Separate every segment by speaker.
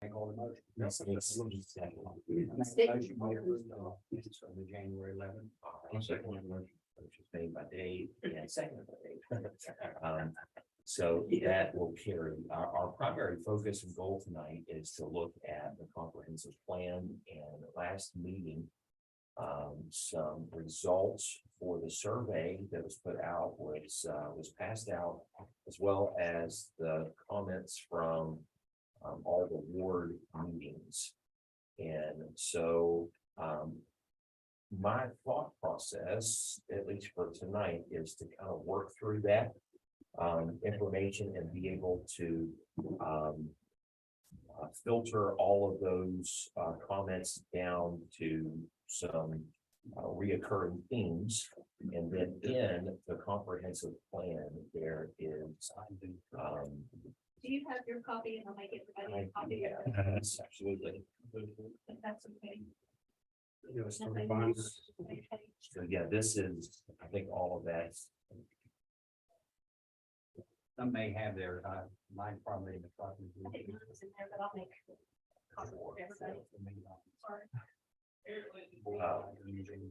Speaker 1: Make all the motion.
Speaker 2: Yes,
Speaker 1: Minutes from the January 11th.
Speaker 2: Second motion is made by Dave and seconded by Dave. So that will carry. Our primary focus and goal tonight is to look at the comprehensive plan and the last meeting. Some results for the survey that was put out was passed out, as well as the comments from all the ward meetings. And so my thought process, at least for tonight, is to kind of work through that information and be able to filter all of those comments down to some reoccurring themes. And then in the comprehensive plan, there is
Speaker 3: Do you have your copy and I'll make everybody a copy?
Speaker 2: yes, absolutely.
Speaker 3: If that's okay.
Speaker 2: So yeah, this is, I think all of that.
Speaker 1: Some may have their, mine probably in the copy.
Speaker 3: I think mine was in there, but I'll make a copy for everybody. Sorry.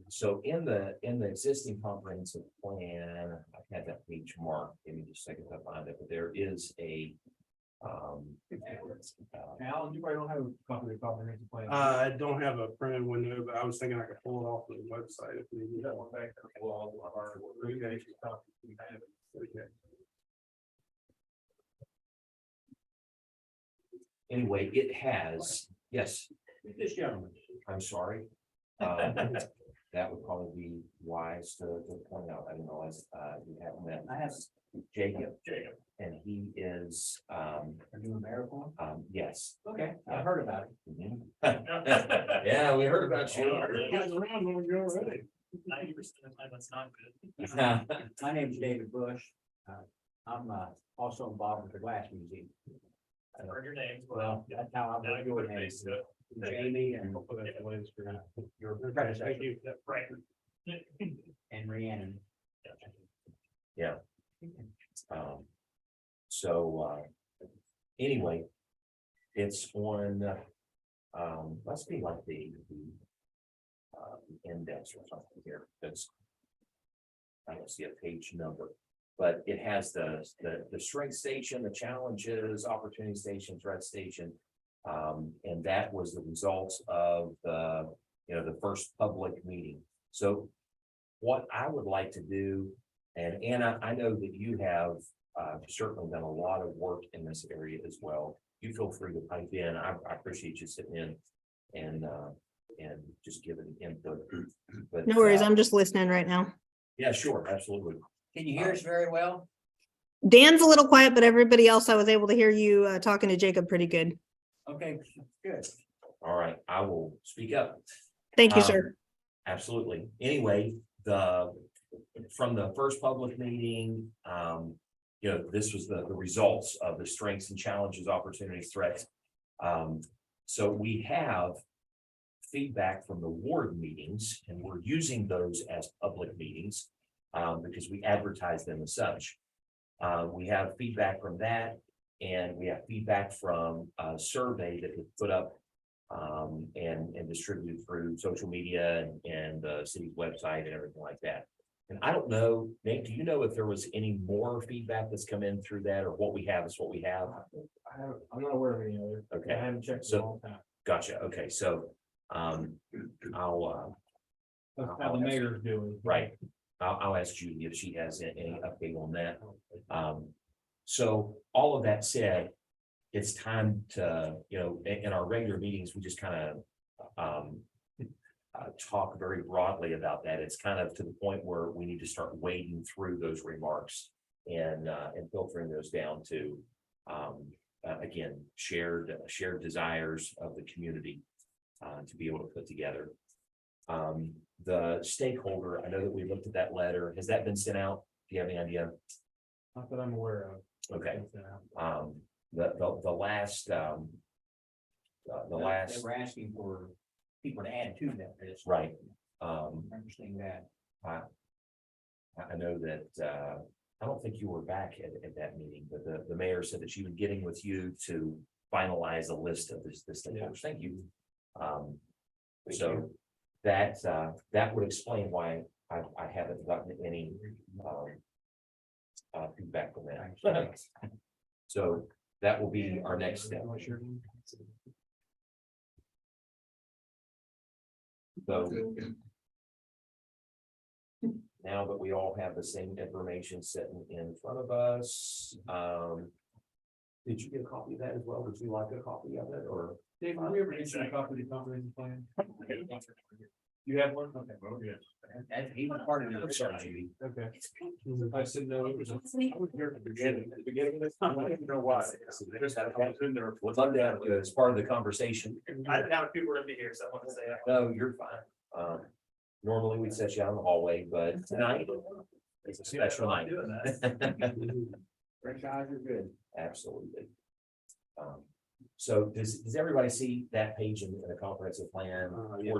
Speaker 2: So in the existing comprehensive plan, I had that page marked, give me just a second to find it, but there is a
Speaker 1: Alan, you probably don't have a copy of the comprehensive plan.
Speaker 4: I don't have a printed window, but I was thinking I could pull it off the website if needed.
Speaker 1: That one back there. Well, our communication copy, we have it.
Speaker 4: Okay.
Speaker 2: anyway, it has, yes,
Speaker 1: This gentleman.
Speaker 2: I'm sorry. That would probably be wise to point out. I didn't realize you haven't met.
Speaker 1: I have
Speaker 2: Jacob, and he is
Speaker 1: a new American.
Speaker 2: yes.
Speaker 1: Okay, I've heard about it.
Speaker 2: Mhm. Yeah, we heard about you.
Speaker 4: Guys around when we go already.
Speaker 5: 90% of the time, that's not good.
Speaker 1: My name is David Bush. I'm also involved with the Glass Museum.
Speaker 5: I've heard your name.
Speaker 1: Well, that's how I
Speaker 5: Now
Speaker 1: know
Speaker 5: you
Speaker 1: your
Speaker 5: put a
Speaker 1: name.
Speaker 5: face to it.
Speaker 1: Jamie and your predecessor.
Speaker 4: Thank you.
Speaker 5: Right.
Speaker 1: And Rhiannon.
Speaker 2: So anyway, it's on must be like the index or something here. That's I don't see a page number, but it has the strength station, the challenges, opportunity station, threat station. And that was the results of the first public meeting. So what I would like to do, and Anna, I know that you have certainly done a lot of work in this area as well. You feel free to pipe in. I appreciate you sitting in and just giving input. But,
Speaker 6: No worries, I'm just listening right now.
Speaker 2: yeah, sure, absolutely.
Speaker 1: Can you hear us very well?
Speaker 6: Dan's a little quiet, but everybody else, I was able to hear you talking to Jacob pretty good.
Speaker 1: Okay, good.
Speaker 2: All right, I will speak up.
Speaker 6: Thank you,
Speaker 2: Um,
Speaker 6: sir.
Speaker 2: Absolutely. Anyway, from the first public meeting, this was the results of the strengths and challenges, opportunities, threats. So we have feedback from the ward meetings, and we're using those as public meetings because we advertise them as such. We have feedback from that, and we have feedback from a survey that was put up and distributed through social media and the city's website and everything like that. And I don't know, Nate, do you know if there was any more feedback that's come in through that, or what we have is what we have?
Speaker 1: I'm not aware of any other.
Speaker 2: Okay.
Speaker 1: I haven't checked
Speaker 2: So-
Speaker 1: in a long time.
Speaker 2: Gotcha. Okay, so I'll
Speaker 1: That's how the mayor's doing.
Speaker 2: right. I'll ask Judy if she has any update on that. So all of that said, it's time to, in our regular meetings, we just kind of talk very broadly about that. It's kind of to the point where we need to start wading through those remarks and filtering those down to again, shared desires of the community to be able to put together. The stakeholder, I know that we looked at that letter. Has that been sent out? Do you have any idea?
Speaker 1: Not that I'm aware of.
Speaker 2: Okay. The last
Speaker 1: They were asking for people to add to that list.
Speaker 2: right.
Speaker 1: I'm understanding that.
Speaker 2: I know that I don't think you were back at that meeting, but the mayor said that she was getting with you to finalize a list of this stakeholders. Thank you.
Speaker 4: Thank
Speaker 2: So that, that would explain why I haven't gotten any, feedback from that. So that will be our next step. So now that we all have the same information sitting in front of us, did you get a copy of that as well? Would you like a copy of it, or?
Speaker 4: Dave, have we ever issued a copy of the comprehensive plan? You have one? Okay.
Speaker 5: Oh, yeah.
Speaker 1: And even part of
Speaker 2: I'm sorry, Judy.
Speaker 4: Okay. I said no, it was. I was here at the beginning of this. I don't even know why.
Speaker 2: Would love to have you as part of the conversation.
Speaker 5: I didn't have people in here, so I want to say.
Speaker 2: No, you're fine. Normally we'd set you out in the hallway, but tonight is a special night.
Speaker 1: Fresh eyes are good.
Speaker 2: Absolutely. So does everybody see that page in the comprehensive plan
Speaker 4: Yeah.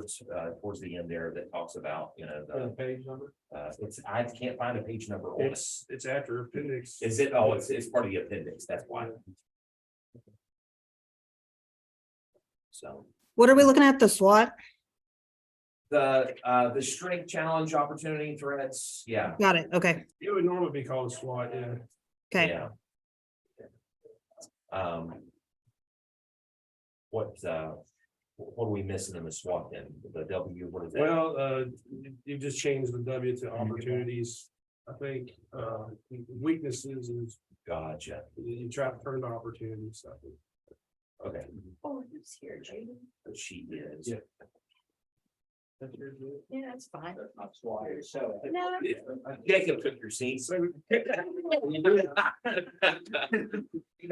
Speaker 2: towards the end there that talks about, you know,
Speaker 4: The page number?
Speaker 2: I can't find a page number on it.
Speaker 4: It's after appendix.
Speaker 2: Is it? Oh, it's part of the appendix. That's why. So
Speaker 6: What are we looking at? The SWOT?
Speaker 2: the strength challenge opportunity threats. Yeah.
Speaker 6: Got it. Okay.
Speaker 4: It would normally be called a SWOT, yeah.
Speaker 6: Okay.
Speaker 2: Yeah. What are we missing in the SWOT then? The W, what is that?
Speaker 4: Well, you just changed the W to opportunities. I think, weaknesses is
Speaker 2: Gotcha.
Speaker 4: you try to turn to opportunities. So.
Speaker 2: Okay,
Speaker 3: Oh, who's here, Jay?
Speaker 2: but she is.
Speaker 4: Yeah.
Speaker 3: Yeah, that's fine.
Speaker 1: That's why, so.
Speaker 3: No,
Speaker 2: Jacob took your seat.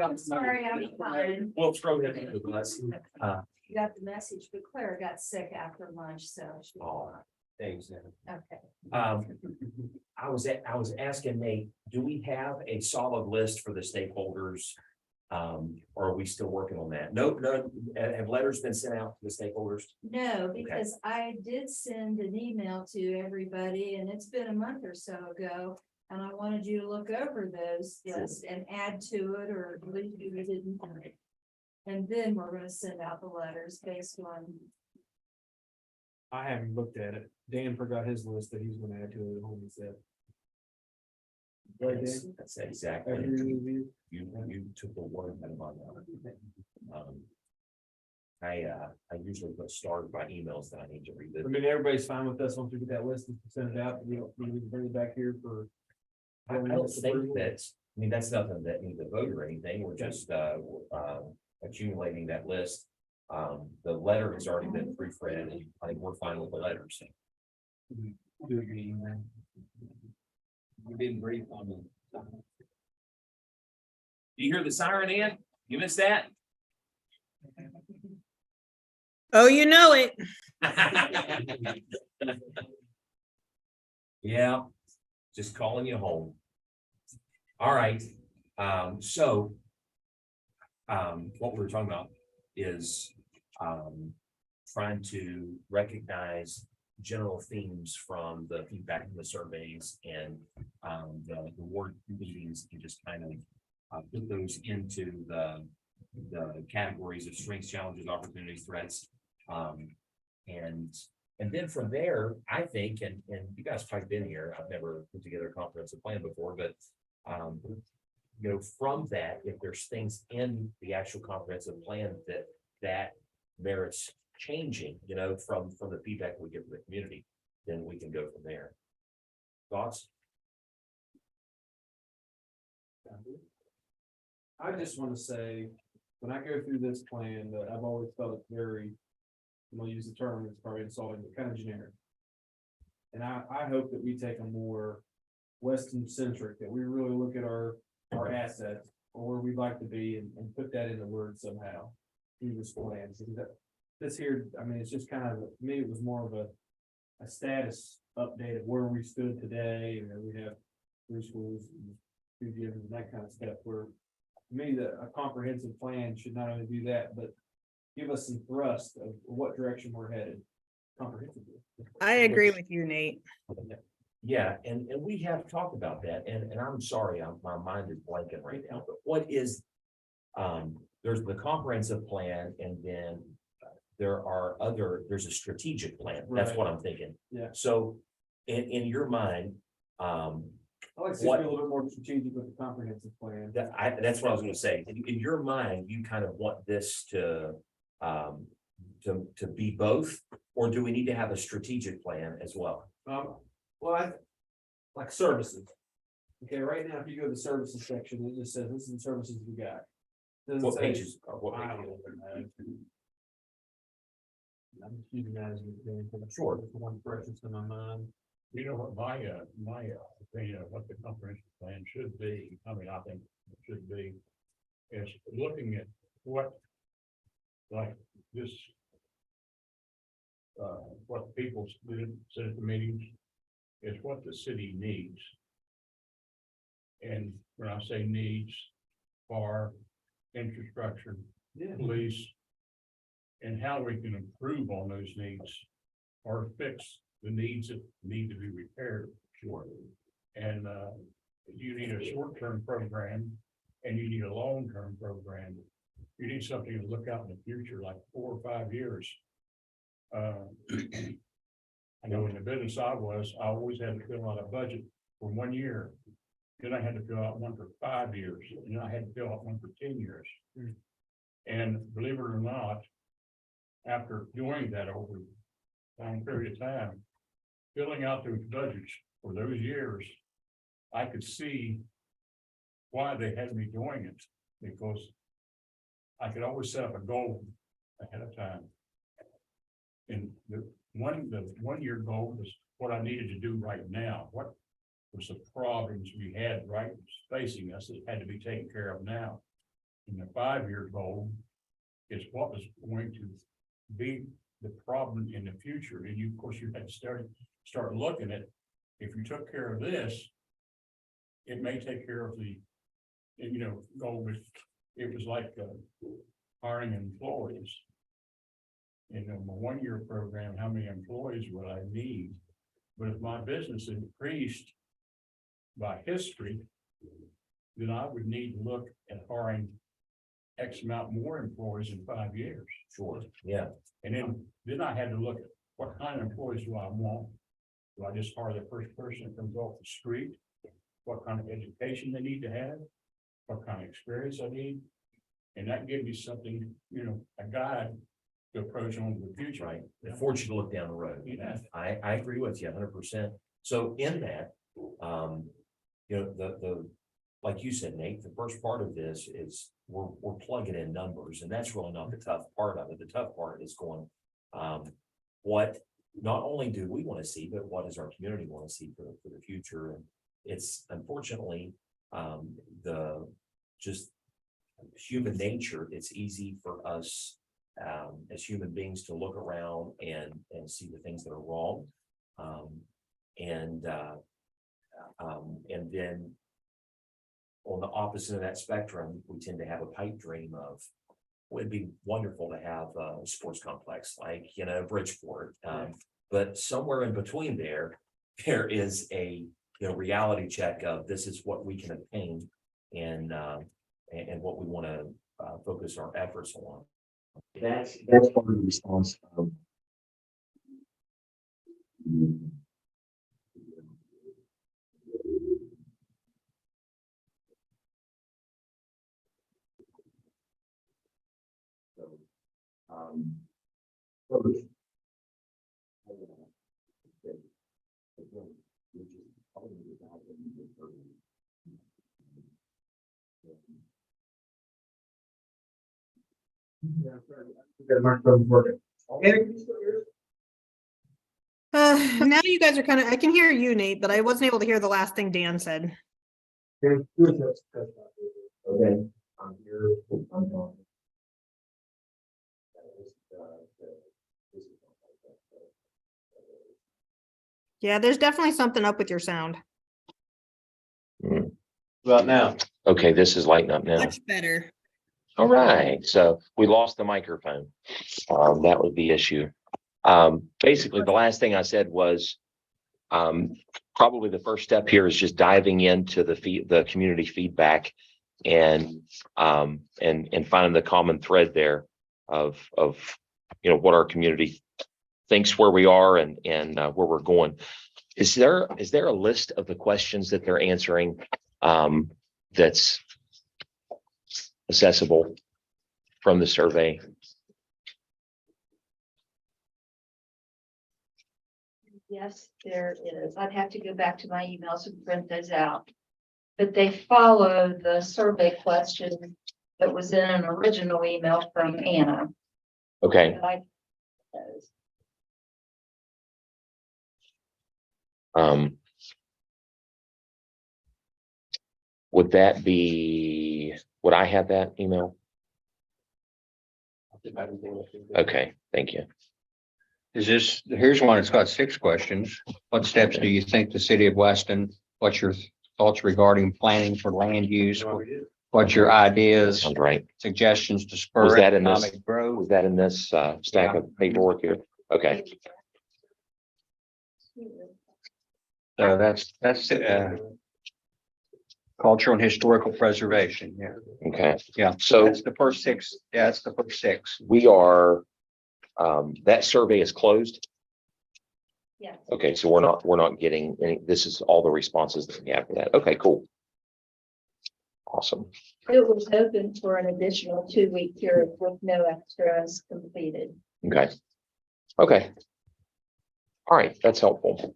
Speaker 3: I'm sorry, I'm fine.
Speaker 2: We'll throw him into the bus.
Speaker 3: You got the message, but Claire got sick after lunch, so. she-
Speaker 2: Oh.
Speaker 1: Thanks.
Speaker 3: Okay.
Speaker 2: I was asking Nate, do we have a solid list for the stakeholders? Or are we still working on that? No, have letters been sent out to the stakeholders?
Speaker 3: No, because I did send an email to everybody and it's been a month or so ago. And I wanted you to look over those lists and add to it or delete it if you didn't. And then we're gonna send out the letters based on,
Speaker 4: I haven't looked at it. Dan forgot his list that he's gonna add to it at home, he said. Right,
Speaker 2: Yes,
Speaker 4: Dan?
Speaker 2: that's exactly.
Speaker 4: Every review?
Speaker 2: You took the word out of my mouth. I usually put started by emails that I need to
Speaker 4: I
Speaker 2: revisit.
Speaker 4: mean, everybody's fine with us once we get that list and send it out, we don't, we need to bring it back here for.
Speaker 2: I don't think that's, I mean, that's nothing that need to vote or anything. We're just accumulating that list. The letter has already been proofread and I think we're fine with the letters.
Speaker 4: Do it via email.
Speaker 1: You didn't brief on them.
Speaker 2: You hear the siren in? You missed that?
Speaker 6: Oh, you know it.
Speaker 2: Yeah, just calling you home. All right, so. What we were talking about is, trying to recognize general themes from the feedback from the surveys and, the ward meetings and just kind of, put those into the categories of strengths, challenges, opportunities, threats. And then from there, I think, and you guys pipe in here, I've never put together a comprehensive plan before, but you know, from that, if there's things in the actual comprehensive plan that merits changing, you know, from the feedback we get from the community, then we can go from there. Thoughts?
Speaker 4: I just want to say, when I go through this plan, that I've always felt it very, I'm gonna use the term, it's probably insulting, but kind of generic. And I hope that we take a more Weston centric, that we really look at our assets or where we'd like to be and put that into words somehow. Through this plan, because this here, I mean, it's just kind of, to me, it was more of a status update of where we stood today, and we have 3 schools, and 2 gyms, and that kind of stuff, where to me, a comprehensive plan should not only do that, but give us some thrust of what direction we're headed comprehensively.
Speaker 6: I agree with you, Nate.
Speaker 2: Yeah, and we have talked about that, and I'm sorry, my mind is blanking right now, but what is the there's the comprehensive plan and then there's a strategic plan. That's
Speaker 4: Right.
Speaker 2: what I'm thinking.
Speaker 4: Yeah.
Speaker 2: So in your mind,
Speaker 4: I like to see
Speaker 2: What-
Speaker 4: a little bit more strategic with the comprehensive plan.
Speaker 2: that's what I was gonna say. In your mind, you kind of want this to be both, or do we need to have a strategic plan as well?
Speaker 4: Well, like services. Okay, right now, if you go to the services section, it just says, this is the services we got. Doesn't
Speaker 2: What
Speaker 4: say-
Speaker 2: pages? What
Speaker 4: I
Speaker 2: pages?
Speaker 4: don't know. I'm just using that as an example.
Speaker 2: Sure.
Speaker 4: It's the one freshest in my mind.
Speaker 7: You know what, my opinion of what the comprehensive plan should be, I mean, I think it should be, is looking at what, like this, what people said at the meetings, is what the city needs. And when I say needs, for infrastructure,
Speaker 4: Yeah.
Speaker 7: police, and how we can improve on those needs or fix the needs that need to be repaired, sure. And you need a short-term program and you need a long-term program. You need something to look out in the future, like 4 or 5 years. I know in the business I always had to fill out a budget for 1 year. Then I had to fill out one for 5 years, and then I had to fill out one for 10 years. And believe it or not, after doing that over a long period of time, filling out those budgets for those years, I could see why they had me doing it, because I could always set up a goal ahead of time. And the 1 year goal was what I needed to do right now. What was the problems we had right facing us that had to be taken care of now? And the 5 year goal is what was going to be the problem in the future. And you, of course, you had to start looking at, if you took care of this, it may take care of the, goal was, it was like hiring employees. In a 1 year program, how many employees will I need? But if my business increased by history, then I would need to look at hiring X amount more employees in 5 years.
Speaker 2: Sure, yeah.
Speaker 7: And then I had to look at what kind of employees do I want? Do I just hire the first person that comes off the street? What kind of education they need to have? What kind of experience I need? And that gives me something, a guide to approach on the future.
Speaker 2: Right, it forces you to look down the road.
Speaker 7: Yeah.
Speaker 2: I agree with you 100%. So in that, the like you said, Nate, the first part of this is we're plugging in numbers, and that's really not the tough part of it. The tough part is going, what not only do we want to see, but what does our community want to see for the future? And it's unfortunately the just human nature. It's easy for us as human beings to look around and see the things that are wrong. And then on the opposite of that spectrum, we tend to have a pipe dream of, well, it'd be wonderful to have a sports complex like, Bridgeport. But somewhere in between there is a, reality check of this is what we can obtain and what we want to focus our efforts on. That's part of the response. First,
Speaker 6: Now you guys are I can hear you, Nate, but I wasn't able to hear the last thing Dan said.
Speaker 2: Okay, I'm here. I'm gone.
Speaker 6: Yeah, there's definitely something up with your sound.
Speaker 8: About now. Okay, this is lighting up now.
Speaker 6: Much better.
Speaker 8: All right, so we lost the microphone. That was the issue. Basically, the last thing I said was probably the first step here is just diving into the community feedback and finding the common thread there of, what our community thinks where we are and where we're going. Is there a list of the questions that they're answering, that's accessible from the survey?
Speaker 3: Yes, there is. I'd have to go back to my emails and print those out. But they follow the survey question that was in an original email from Anna.
Speaker 8: Okay.
Speaker 3: that I-
Speaker 8: Would I have that email? Okay, thank you.
Speaker 9: Here's one, it's got 6 questions. What steps do you think the city of Weston, what's your thoughts regarding planning for land use? What's your ideas,
Speaker 8: Sounds right.
Speaker 9: suggestions to
Speaker 8: Was
Speaker 9: spur
Speaker 8: that in this?
Speaker 9: economic growth?
Speaker 8: Was that in this stack of paperwork here? Okay,
Speaker 9: So that's cultural and historical preservation, yeah.
Speaker 8: okay.
Speaker 9: Yeah,
Speaker 8: So
Speaker 9: that's the first 6. Yeah, that's the first 6.
Speaker 8: we are, that survey is closed.
Speaker 3: Yes.
Speaker 8: Okay, so we're not getting any, this is all the responses that we have for that. Okay, cool. Awesome.
Speaker 3: It was open for an additional 2-week period with no extras completed.
Speaker 8: Okay. Okay. All right, that's helpful.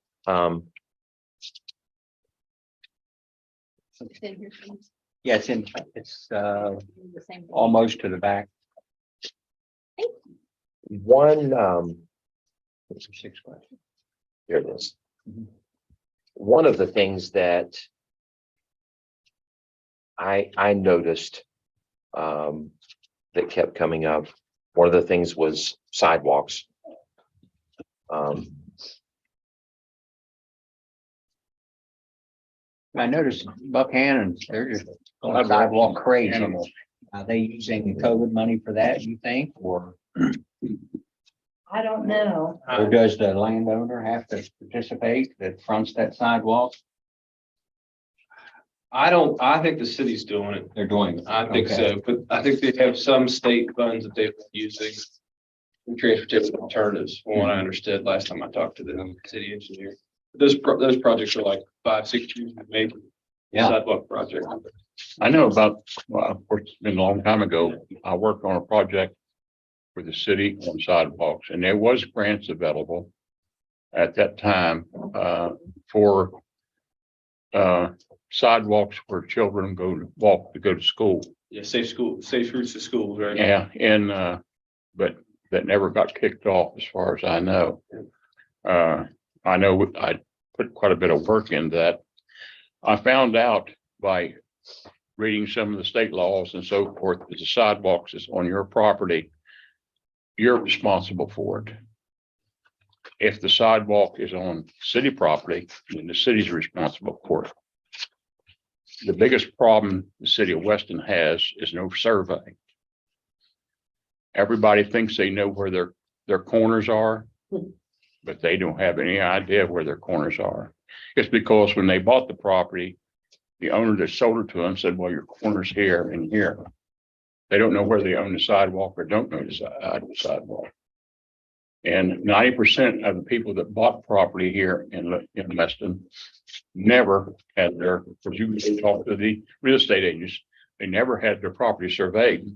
Speaker 9: Yeah, it's almost to the back.
Speaker 8: One,
Speaker 9: 6 questions.
Speaker 8: here it is. One of the things that I noticed that kept coming up, one of the things was sidewalks.
Speaker 9: I noticed Buchanan, they're just going sidewalk crazy. Are they using COVID money for that, you think, or
Speaker 3: I don't know.
Speaker 9: does the landowner have to participate that fronts that sidewalk?
Speaker 4: I think the city's doing it.
Speaker 9: They're doing it.
Speaker 4: I think
Speaker 9: Okay.
Speaker 4: so, but I think they have some state funds that they've been using. In transportation alternatives, from what I understood last time I talked to the city engineer. Those projects are like 5-6 years maybe.
Speaker 9: Yeah.
Speaker 4: Sidewalk project.
Speaker 7: I know about, well, of course, it's been a long time ago. I worked on a project for the city on sidewalks, and there was grants available at that time for sidewalks where children go to school.
Speaker 4: Yeah, safe routes to schools, right?
Speaker 7: Yeah, and but that never got kicked off as far as I know. I know I put quite a bit of work into that. I found out by reading some of the state laws and so forth, that the sidewalks is on your property, you're responsible for it. If the sidewalk is on city property, then the city's responsible for it. The biggest problem the city of Weston has is no survey. Everybody thinks they know where their corners are, but they don't have any idea where their corners are. It's because when they bought the property, the owner that sold it to them said, well, your corner's here and here. They don't know where they own the sidewalk or don't know the sidewalk. And 90% of the people that bought property here in Weston never had their, because you talk to the real estate agents, they never had their property surveyed.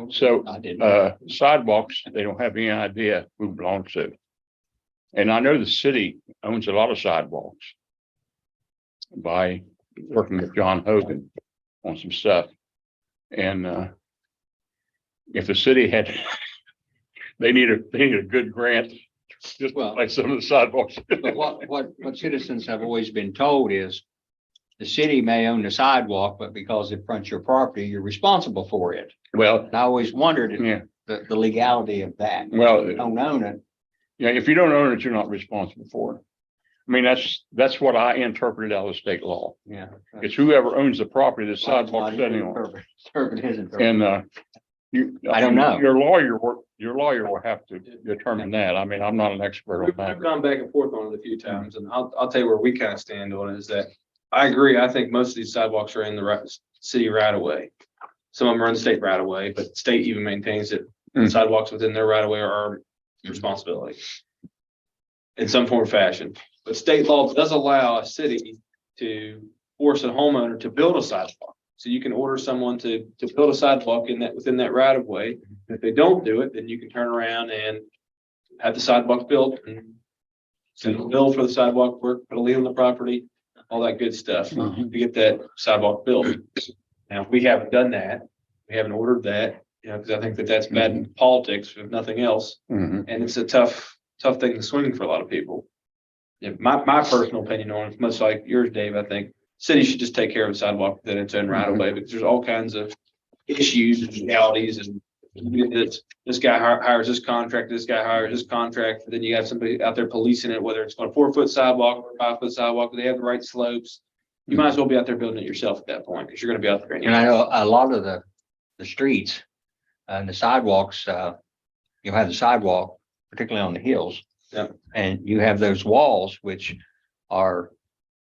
Speaker 7: So
Speaker 9: I didn't.
Speaker 7: sidewalks, they don't have any idea who belongs to. And I know the city owns a lot of sidewalks by working with John Hogan on some stuff. And if the city had, they need a good grant, just like some of the sidewalks.
Speaker 9: But what citizens have always been told is the city may own the sidewalk, but because it fronts your property, you're responsible for it.
Speaker 7: Well,
Speaker 9: And I always wondered
Speaker 7: yeah,
Speaker 9: the legality of that.
Speaker 7: well,
Speaker 9: You don't own it.
Speaker 7: yeah, if you don't own it, you're not responsible for it. I mean, that's what I interpreted out of state law.
Speaker 9: Yeah.
Speaker 7: It's whoever owns the property, the sidewalk setting on. And
Speaker 9: I don't know.
Speaker 7: Your lawyer will have to determine that. I mean, I'm not an expert on
Speaker 4: We've
Speaker 7: that.
Speaker 4: gone back and forth on it a few times, and I'll tell you where we kind of stand on it is that I agree. I think most of these sidewalks are in the right, city right of way. Some of them are in the state right of way, but the state even maintains it. Sidewalks within their right of way are our responsibility in some form or fashion. But state law does allow a city to force a homeowner to build a sidewalk. So you can order someone to build a sidewalk within that right of way. If they don't do it, then you can turn around and have the sidewalk built and send a bill for the sidewalk work, put a lien on the property, all that good stuff to get that sidewalk built. Now, we haven't done that. We haven't ordered that, because I think that's bad in politics, if nothing else. And it's a tough thing to swing for a lot of people. Yeah, my personal opinion on it, much like yours, Dave, I think city should just take care of the sidewalk within its own right of way, because there's all kinds of issues and realities, and this guy hires this contract, this guy hires this contract, and then you have somebody out there policing it, whether it's on a 4-foot sidewalk or a 5-foot sidewalk, they have the right slopes. You might as well be out there building it yourself at that point, because you're gonna be out there.
Speaker 9: And I know a lot of the streets and the sidewalks, you'll have the sidewalk, particularly on the hills.
Speaker 4: Yeah.
Speaker 9: And you have those walls, which are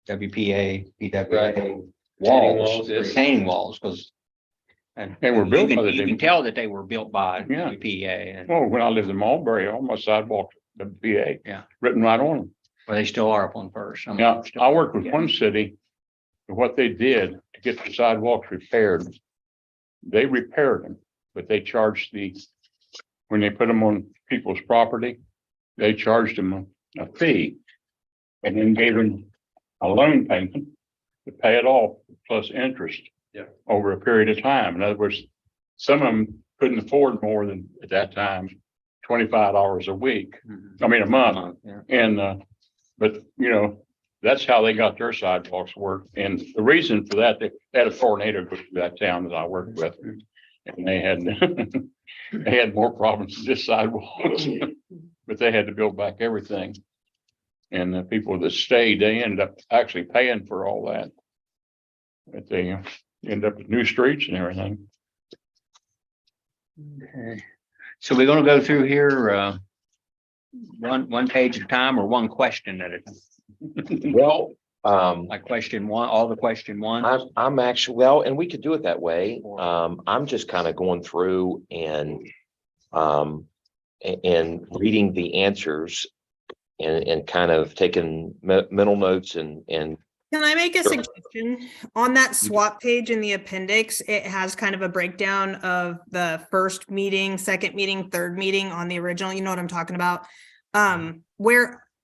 Speaker 9: WPA, PWA walls,
Speaker 4: yes.
Speaker 9: retaining walls, because. And
Speaker 7: They were built by the
Speaker 9: you can tell that they were built by
Speaker 7: Yeah.
Speaker 9: WPA, and
Speaker 7: Well, when I lived in Mulberry, all my sidewalks, the VA.
Speaker 9: Yeah.
Speaker 7: Written right on them.
Speaker 9: well, they still are up on First. I'm
Speaker 7: Now,
Speaker 9: still-
Speaker 7: I worked with one city, and what they did to get the sidewalks repaired, they repaired them, but they charged when they put them on people's property, they charged them a fee. And then gave them a loan payment to pay it off plus interest.
Speaker 4: Yeah.
Speaker 7: Over a period of time. In other words, some of them couldn't afford more than, at that time, $25 a week, I mean, a month.
Speaker 9: Yeah.
Speaker 7: And, but, that's how they got their sidewalks worked. And the reason for that, they had a tornado go through that town that I worked with. And they had, they had more problems than just sidewalks, but they had to build back everything. And the people that stayed, they ended up actually paying for all that. But they end up with new streets and everything.
Speaker 9: Okay. So we're gonna go through here, one page at a time, or one question at a time,
Speaker 8: Well,
Speaker 9: like question one, all the question one.
Speaker 8: I'm actually, well, and we could do it that way. I'm just kind of going through and reading the answers and kind of taking mental notes and
Speaker 6: Can I make a
Speaker 8: Sure.
Speaker 6: suggestion? On that swap page in the appendix, it has kind of a breakdown of the first meeting, second meeting, third meeting on the original, you know what I'm talking about?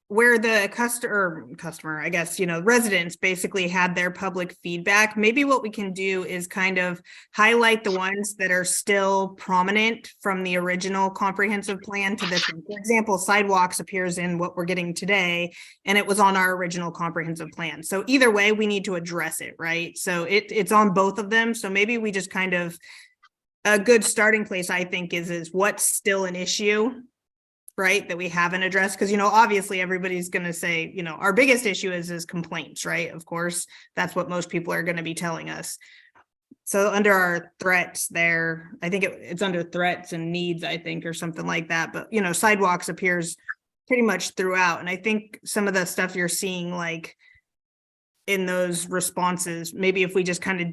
Speaker 6: Where the customer, I guess, residents basically had their public feedback. Maybe what we can do is kind of highlight the ones that are still prominent from the original comprehensive plan to this one. For example, sidewalks appears in what we're getting today, and it was on our original comprehensive plan. So either way, we need to address it, right? So it's on both of them. So maybe we just kind of, a good starting place, I think, is what's still an issue, right, that we haven't addressed, because obviously everybody's going to say, our biggest issue is complaints, right? Of course, that's what most people are going to be telling us. So under our threats there, I think it's under threats and needs, I think, or something like that. But sidewalks appears pretty much throughout, and I think some of the stuff you're seeing, like in those responses, maybe if we just kind of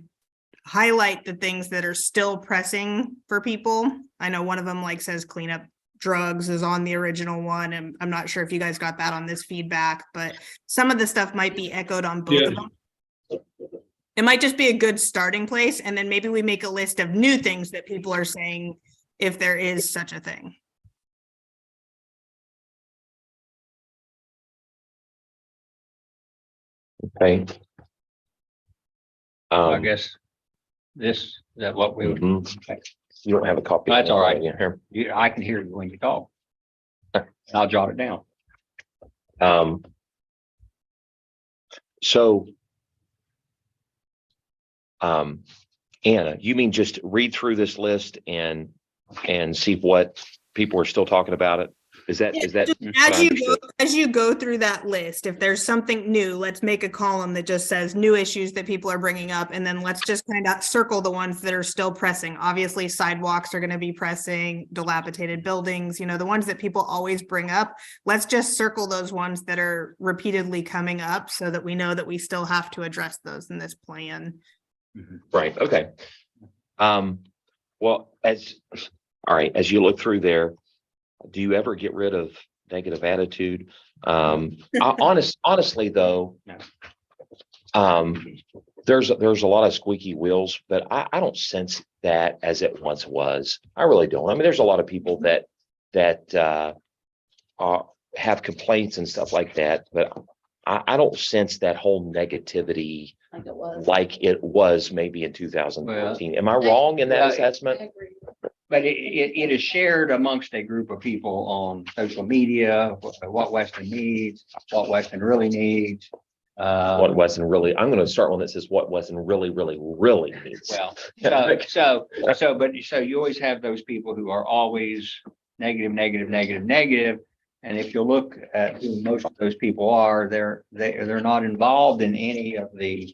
Speaker 6: highlight the things that are still pressing for people. I know one of them says clean up drugs is on the original one, and I'm not sure if you guys got that on this feedback, but some of the stuff might be echoed on both of them. It might just be a good starting place, and then maybe we make a list of new things that people are saying, if there is such a thing.
Speaker 8: okay.
Speaker 9: I guess is that what we would,
Speaker 8: Mhm. You don't have a copy.
Speaker 9: That's all right.
Speaker 8: Here.
Speaker 9: I can hear you when you talk. I'll jot it down.
Speaker 8: So. Anna, you mean just read through this list and see what people are still talking about it? Is that
Speaker 6: Just
Speaker 8: what I understood?
Speaker 6: as you go through that list, if there's something new, let's make a column that just says new issues that people are bringing up, and then let's just kind of circle the ones that are still pressing. Obviously, sidewalks are going to be pressing, dilapidated buildings, the ones that people always bring up. Let's just circle those ones that are repeatedly coming up so that we know that we still have to address those in this plan.
Speaker 8: Right, okay. Well, all right, as you look through there, do you ever get rid of negative attitude? Honestly, though, there's a lot of squeaky wheels, but I don't sense that as it once was. I really don't. I mean, there's a lot of people that have complaints and stuff like that, but I don't sense that whole negativity like it was maybe in 2014. Am I wrong in that
Speaker 9: Yeah,
Speaker 8: assessment?
Speaker 9: But it is shared amongst a group of people on social media, what Weston needs, what Weston really needs.
Speaker 8: What Weston really, I'm going to start one that says what Weston really, really, really needs.
Speaker 9: Well, so you always have those people who are always negative, negative, negative, negative. And if you look at who most of those people are, they're not involved in any of the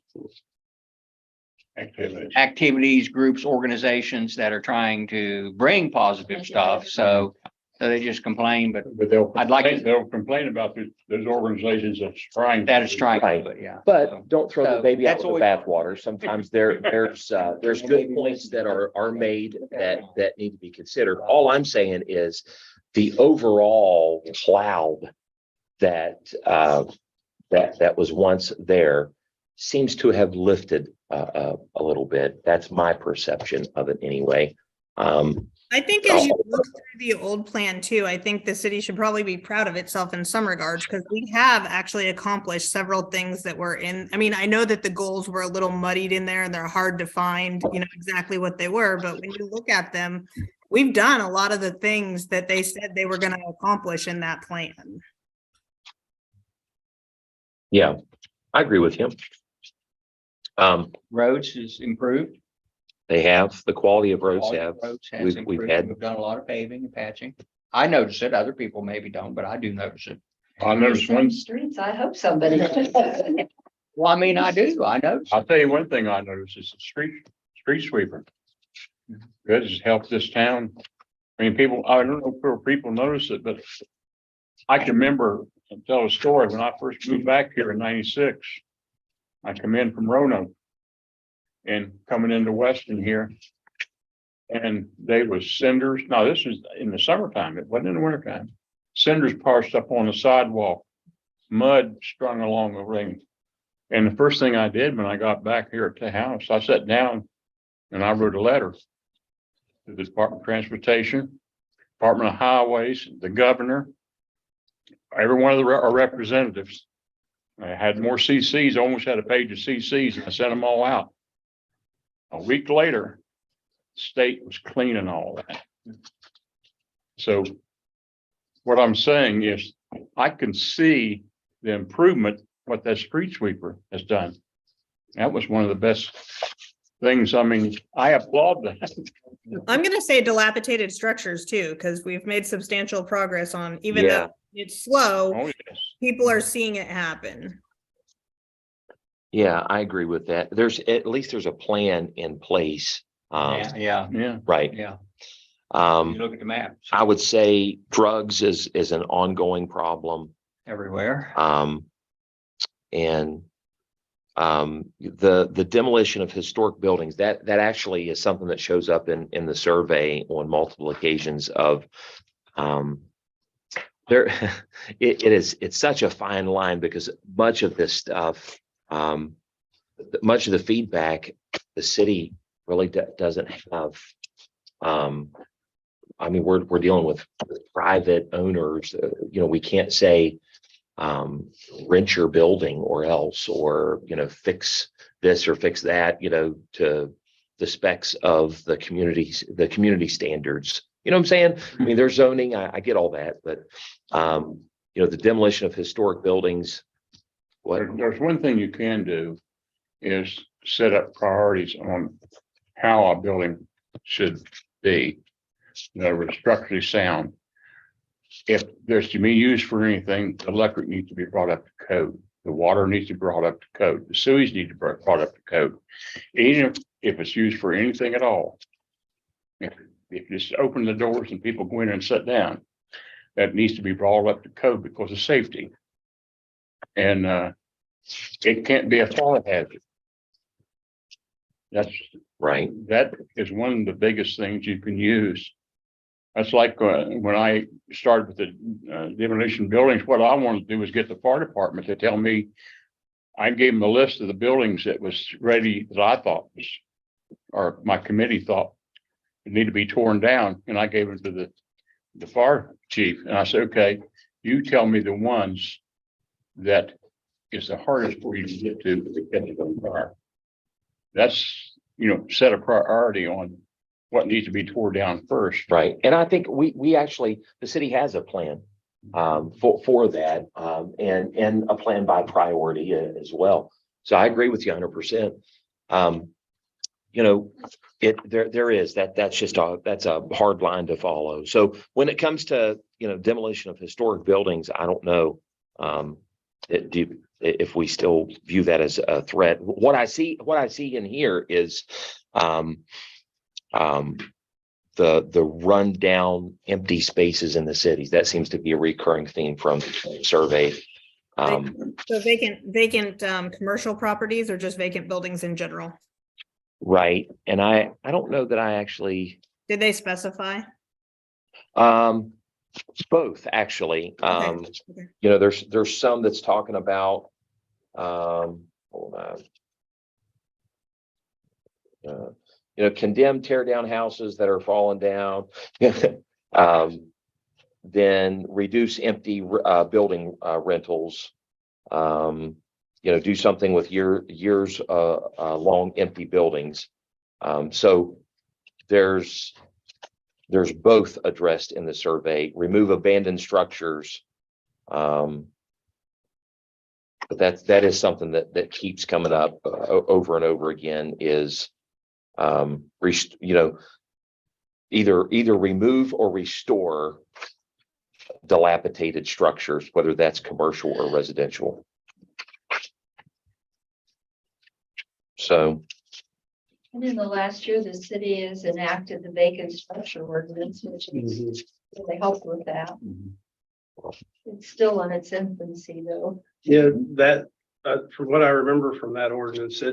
Speaker 9: activities, groups, organizations that are trying to bring positive stuff. So they just complain, but
Speaker 7: They'll complain about those organizations that's trying.
Speaker 9: that is trying,
Speaker 8: Right.
Speaker 9: but yeah.
Speaker 8: But don't throw the
Speaker 9: So
Speaker 8: baby out
Speaker 9: that's
Speaker 8: with the
Speaker 9: always-
Speaker 8: bathwater. Sometimes there's good points that are made that need to be considered. All I'm saying is the overall cloud that was once there seems to have lifted a little bit. That's my perception of it anyway.
Speaker 6: I think as you look through the old plan too, I think the city should probably be proud of itself in some regards, because we have actually accomplished several things that were in, I mean, I know that the goals were a little muddied in there and they're hard to find, exactly what they were, but when you look at them, we've done a lot of the things that they said they were going to accomplish in that plan.
Speaker 8: Yeah, I agree with you.
Speaker 9: Roads is improved.
Speaker 8: They have, the quality of roads
Speaker 9: Quality
Speaker 8: have.
Speaker 9: of roads has
Speaker 8: We've
Speaker 9: improved.
Speaker 8: had,
Speaker 9: We've done a lot of paving and patching. I notice it. Other people maybe don't, but I do notice it.
Speaker 7: I noticed one,
Speaker 10: Streets, I hope somebody.
Speaker 9: Well, I mean, I do. I notice.
Speaker 7: I'll tell you one thing I noticed is the street sweeper. That has helped this town. I mean, I don't know if people notice it, but I can remember and tell a story when I first moved back here in '96. I come in from Roanoke and coming into Weston here. And they was cinders. Now, this is in the summertime. It wasn't in the wintertime. Cinders parsed up on the sidewalk, mud strung along the ring. And the first thing I did when I got back here at the house, I sat down and I wrote a letter to the Department of Transportation, Department of Highways, the governor, every one of our representatives. I had more CCs, almost had a page of CCs, and I sent them all out. A week later, the state was cleaning all that. So what I'm saying is I can see the improvement, what that street sweeper has done. That was one of the best things. I mean, I applaud that.
Speaker 6: I'm going to say dilapidated structures too, because we've made substantial progress on, even
Speaker 8: Yeah.
Speaker 6: though it's slow,
Speaker 7: Oh, yes.
Speaker 6: people are seeing it happen.
Speaker 8: yeah, I agree with that. At least there's a plan in place.
Speaker 9: Yeah,
Speaker 7: Yeah.
Speaker 8: Right.
Speaker 9: yeah.
Speaker 8: Um,
Speaker 9: You look at the map.
Speaker 8: I would say drugs is an ongoing problem.
Speaker 9: Everywhere.
Speaker 8: And the demolition of historic buildings, that actually is something that shows up in the survey on multiple occasions of there it's such a fine line, because much of this stuff, much of the feedback, the city really doesn't have. I mean, we're dealing with private owners. We can't say rent your building or else, or fix this or fix that, to the specs of the community standards. You know what I'm saying? I mean, there's zoning, I get all that, but the demolition of historic buildings.
Speaker 7: There's one thing you can do is set up priorities on how a building should be. Structurally sound. If there's to be used for anything, the electric needs to be brought up to code. The water needs to be brought up to code. The sewage needs to be brought up to code. Even if it's used for anything at all. If you just open the doors and people go in and sit down, that needs to be brought up to code because of safety. And it can't be a fire hazard.
Speaker 10: That's,
Speaker 8: right?
Speaker 10: that is one of the biggest things you can use. That's like when I started with the demolition buildings, what I wanted to do was get the fire department to tell me. I gave them a list of the buildings that was ready, that I thought was, or my committee thought need to be torn down, and I gave it to the fire chief, and I said, okay, you tell me the ones that is the hardest for you to get to catch it on fire. That's, set a priority on what needs to be torn down first.
Speaker 8: Right, and I think we actually, the city has a plan for that, and a plan by priority as well. So I agree with you 100%. There is that's a hard line to follow. So when it comes to, demolition of historic buildings, I don't know if we still view that as a threat. What I see in here is the rundown empty spaces in the cities. That seems to be a recurring theme from the survey.
Speaker 6: So vacant commercial properties or just vacant buildings in general?
Speaker 8: Right. And I don't know that I actually,
Speaker 6: Did they specify?
Speaker 8: both actually.
Speaker 6: Okay.
Speaker 8: There's some that's talking about, hold on. Condemn, tear down houses that are falling down. Then reduce empty building rentals. Do something with years long empty buildings. So there's both addressed in the survey. Remove abandoned structures. But that is something that keeps coming up over and over again is either remove or restore dilapidated structures, whether that's commercial or residential. So,
Speaker 3: And in the last year, the city has enacted the vacant structure ordinance, which is really helped with that. It's still in its infancy, though.
Speaker 11: Yeah, that, from what I remember from that ordinance,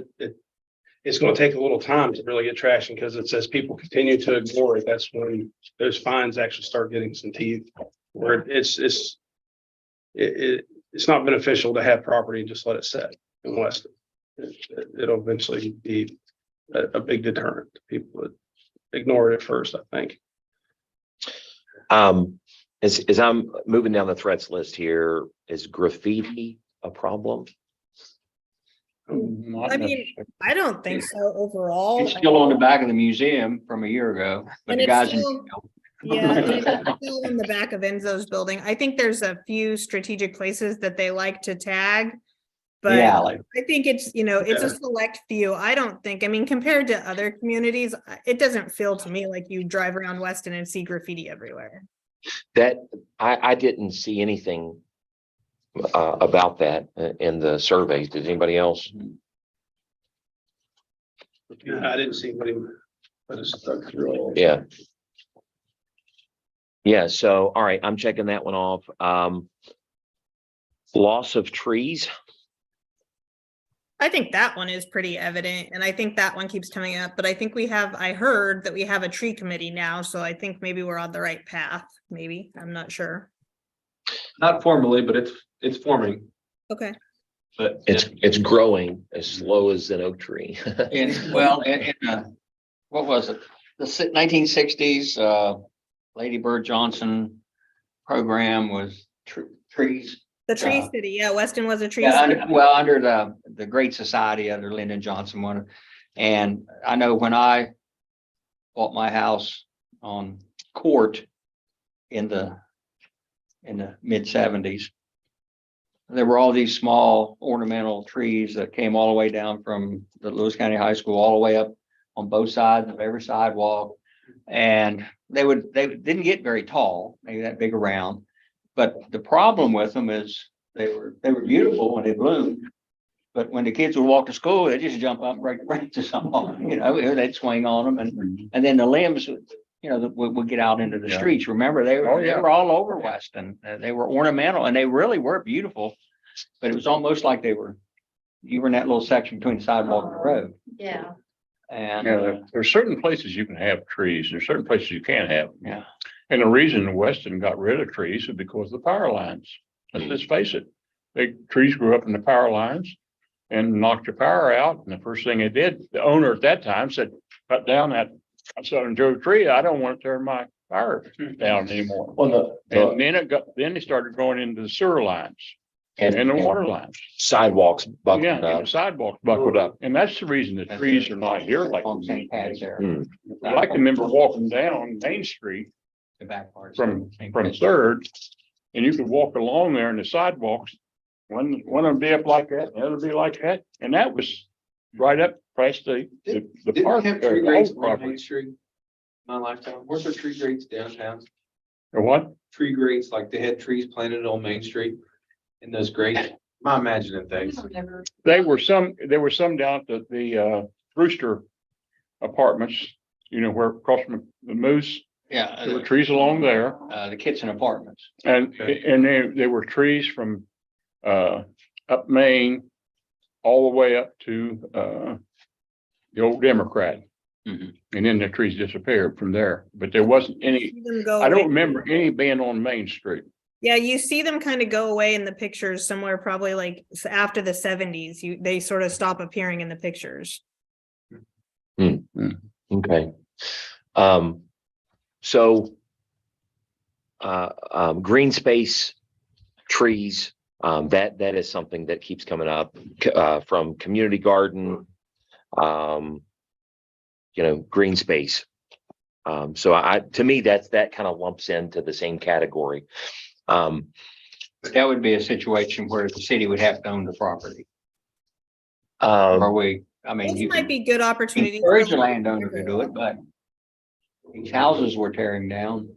Speaker 11: it's gonna take a little time to really get traction, because it says people continue to ignore it. That's when those fines actually start getting some teeth. Where it's not beneficial to have property and just let it sit in Weston. It'll eventually be a big deterrent to people that ignore it at first, I think.
Speaker 8: As I'm moving down the threats list here, is graffiti a problem?
Speaker 6: I mean, I don't think so overall.
Speaker 9: It's still on the back of the museum from a year ago, but
Speaker 6: And
Speaker 9: the
Speaker 6: it's
Speaker 9: guys.
Speaker 6: still- Yeah, it's still in the back of Enzo's building. I think there's a few strategic places that they like to tag. But
Speaker 9: Yeah, like,
Speaker 6: I think it's a select few. I don't think, compared to other communities, it doesn't feel to me like you drive around Weston and see graffiti everywhere.
Speaker 8: That I didn't see anything about that in the surveys. Did anybody else?
Speaker 11: I didn't see anybody, but it's stuck through all.
Speaker 8: Yeah. Yeah, so, all right, I'm checking that one off. Loss of trees.
Speaker 6: I think that one is pretty evident, and I think that one keeps coming up, but I think I heard that we have a tree committee now, so I think maybe we're on the right path, maybe, I'm not sure.
Speaker 4: Not formally, but it's forming,
Speaker 6: Okay,
Speaker 4: but
Speaker 8: It's growing as slow as an oak tree.
Speaker 9: what was it? The 1960s, Lady Bird Johnson program was trees.
Speaker 6: the tree city, yeah, Weston was a tree
Speaker 9: Yeah,
Speaker 6: city.
Speaker 9: under the Great Society under Lyndon Johnson one. And I know when I bought my house on Court in the mid-70s, there were all these small ornamental trees that came all the way down from the Lewis County High School all the way up on both sides of every sidewalk. And they didn't get very tall, maybe that big around. But the problem with them is they were beautiful when they bloomed. But when the kids would walk to school, they just jump up and break the branches off, they'd swing on them, and then the limbs would get out into the streets. Remember, they were all over Weston. They were ornamental and they really were beautiful, but it was almost like you were in that little section between the sidewalk and the road.
Speaker 3: Yeah.
Speaker 9: And,
Speaker 10: There's certain places you can have trees, there's certain places you can't have them.
Speaker 9: yeah,
Speaker 10: And the reason Weston got rid of trees is because of the power lines. Let's face it, big trees grew up in the power lines and knocked your power out. And the first thing they did, the owner at that time said, cut down that Southern Joe tree. I don't want to turn my power down anymore.
Speaker 8: Well,
Speaker 10: And then they started going into the sewer lines and the water lines.
Speaker 8: sidewalks buckled
Speaker 10: Yeah, and
Speaker 8: up.
Speaker 10: the sidewalks buckled up. And that's the reason the trees are not here like.
Speaker 9: on St. Patty's there.
Speaker 8: Hmm.
Speaker 10: I can remember walking down Main Street
Speaker 9: The back part.
Speaker 10: from Third, and you could walk along there and the sidewalks, one would be up like that, the other would be like that, and that was right up past the park.
Speaker 12: Tree grades
Speaker 10: old
Speaker 12: on
Speaker 10: property.
Speaker 12: Main Street? My lifetime, weren't there tree grades downtown?
Speaker 10: Or what?
Speaker 12: Tree grades, like they had trees planted on Main Street in those grades? I'm imagining things.
Speaker 10: There were some down at the Brewster Apartments, where across from the Moose,
Speaker 9: Yeah,
Speaker 10: there were trees along there.
Speaker 9: the kitchen apartments.
Speaker 10: And there were trees from up Main all the way up to the old Democrat.
Speaker 9: Mhm.
Speaker 10: And then the trees disappeared from there, but there wasn't any,
Speaker 6: See them go
Speaker 10: I don't
Speaker 6: away.
Speaker 10: remember any being on Main Street.
Speaker 6: Yeah, you see them kind of go away in the pictures somewhere, probably like after the 70s. They sort of stop appearing in the pictures.
Speaker 8: Okay. So green space, trees, that is something that keeps coming up from community garden, green space. So to me, that kind of lumps into the same category.
Speaker 9: That would be a situation where the city would have to own the property.
Speaker 8: Um,
Speaker 9: Or I mean,
Speaker 6: Those
Speaker 9: you
Speaker 6: might
Speaker 9: can
Speaker 6: be good opportunities.
Speaker 9: encourage
Speaker 6: for
Speaker 9: a landowner to do it, but these houses we're tearing down.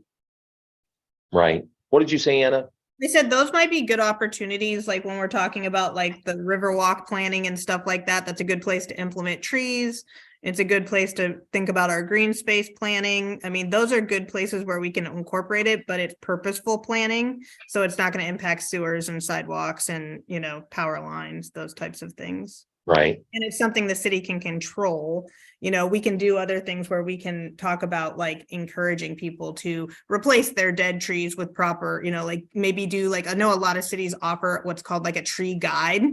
Speaker 8: right. What did you say, Anna?
Speaker 6: They said those might be good opportunities, like when we're talking about like the Riverwalk planning and stuff like that. That's a good place to implement trees. It's a good place to think about our green space planning. I mean, those are good places where we can incorporate it, but it's purposeful planning. So it's not going to impact sewers and sidewalks and, power lines, those types of things.
Speaker 8: Right.
Speaker 6: And it's something the city can control. We can do other things where we can talk about like encouraging people to replace their dead trees with proper, like maybe do like, I know a lot of cities offer what's called like a tree guide,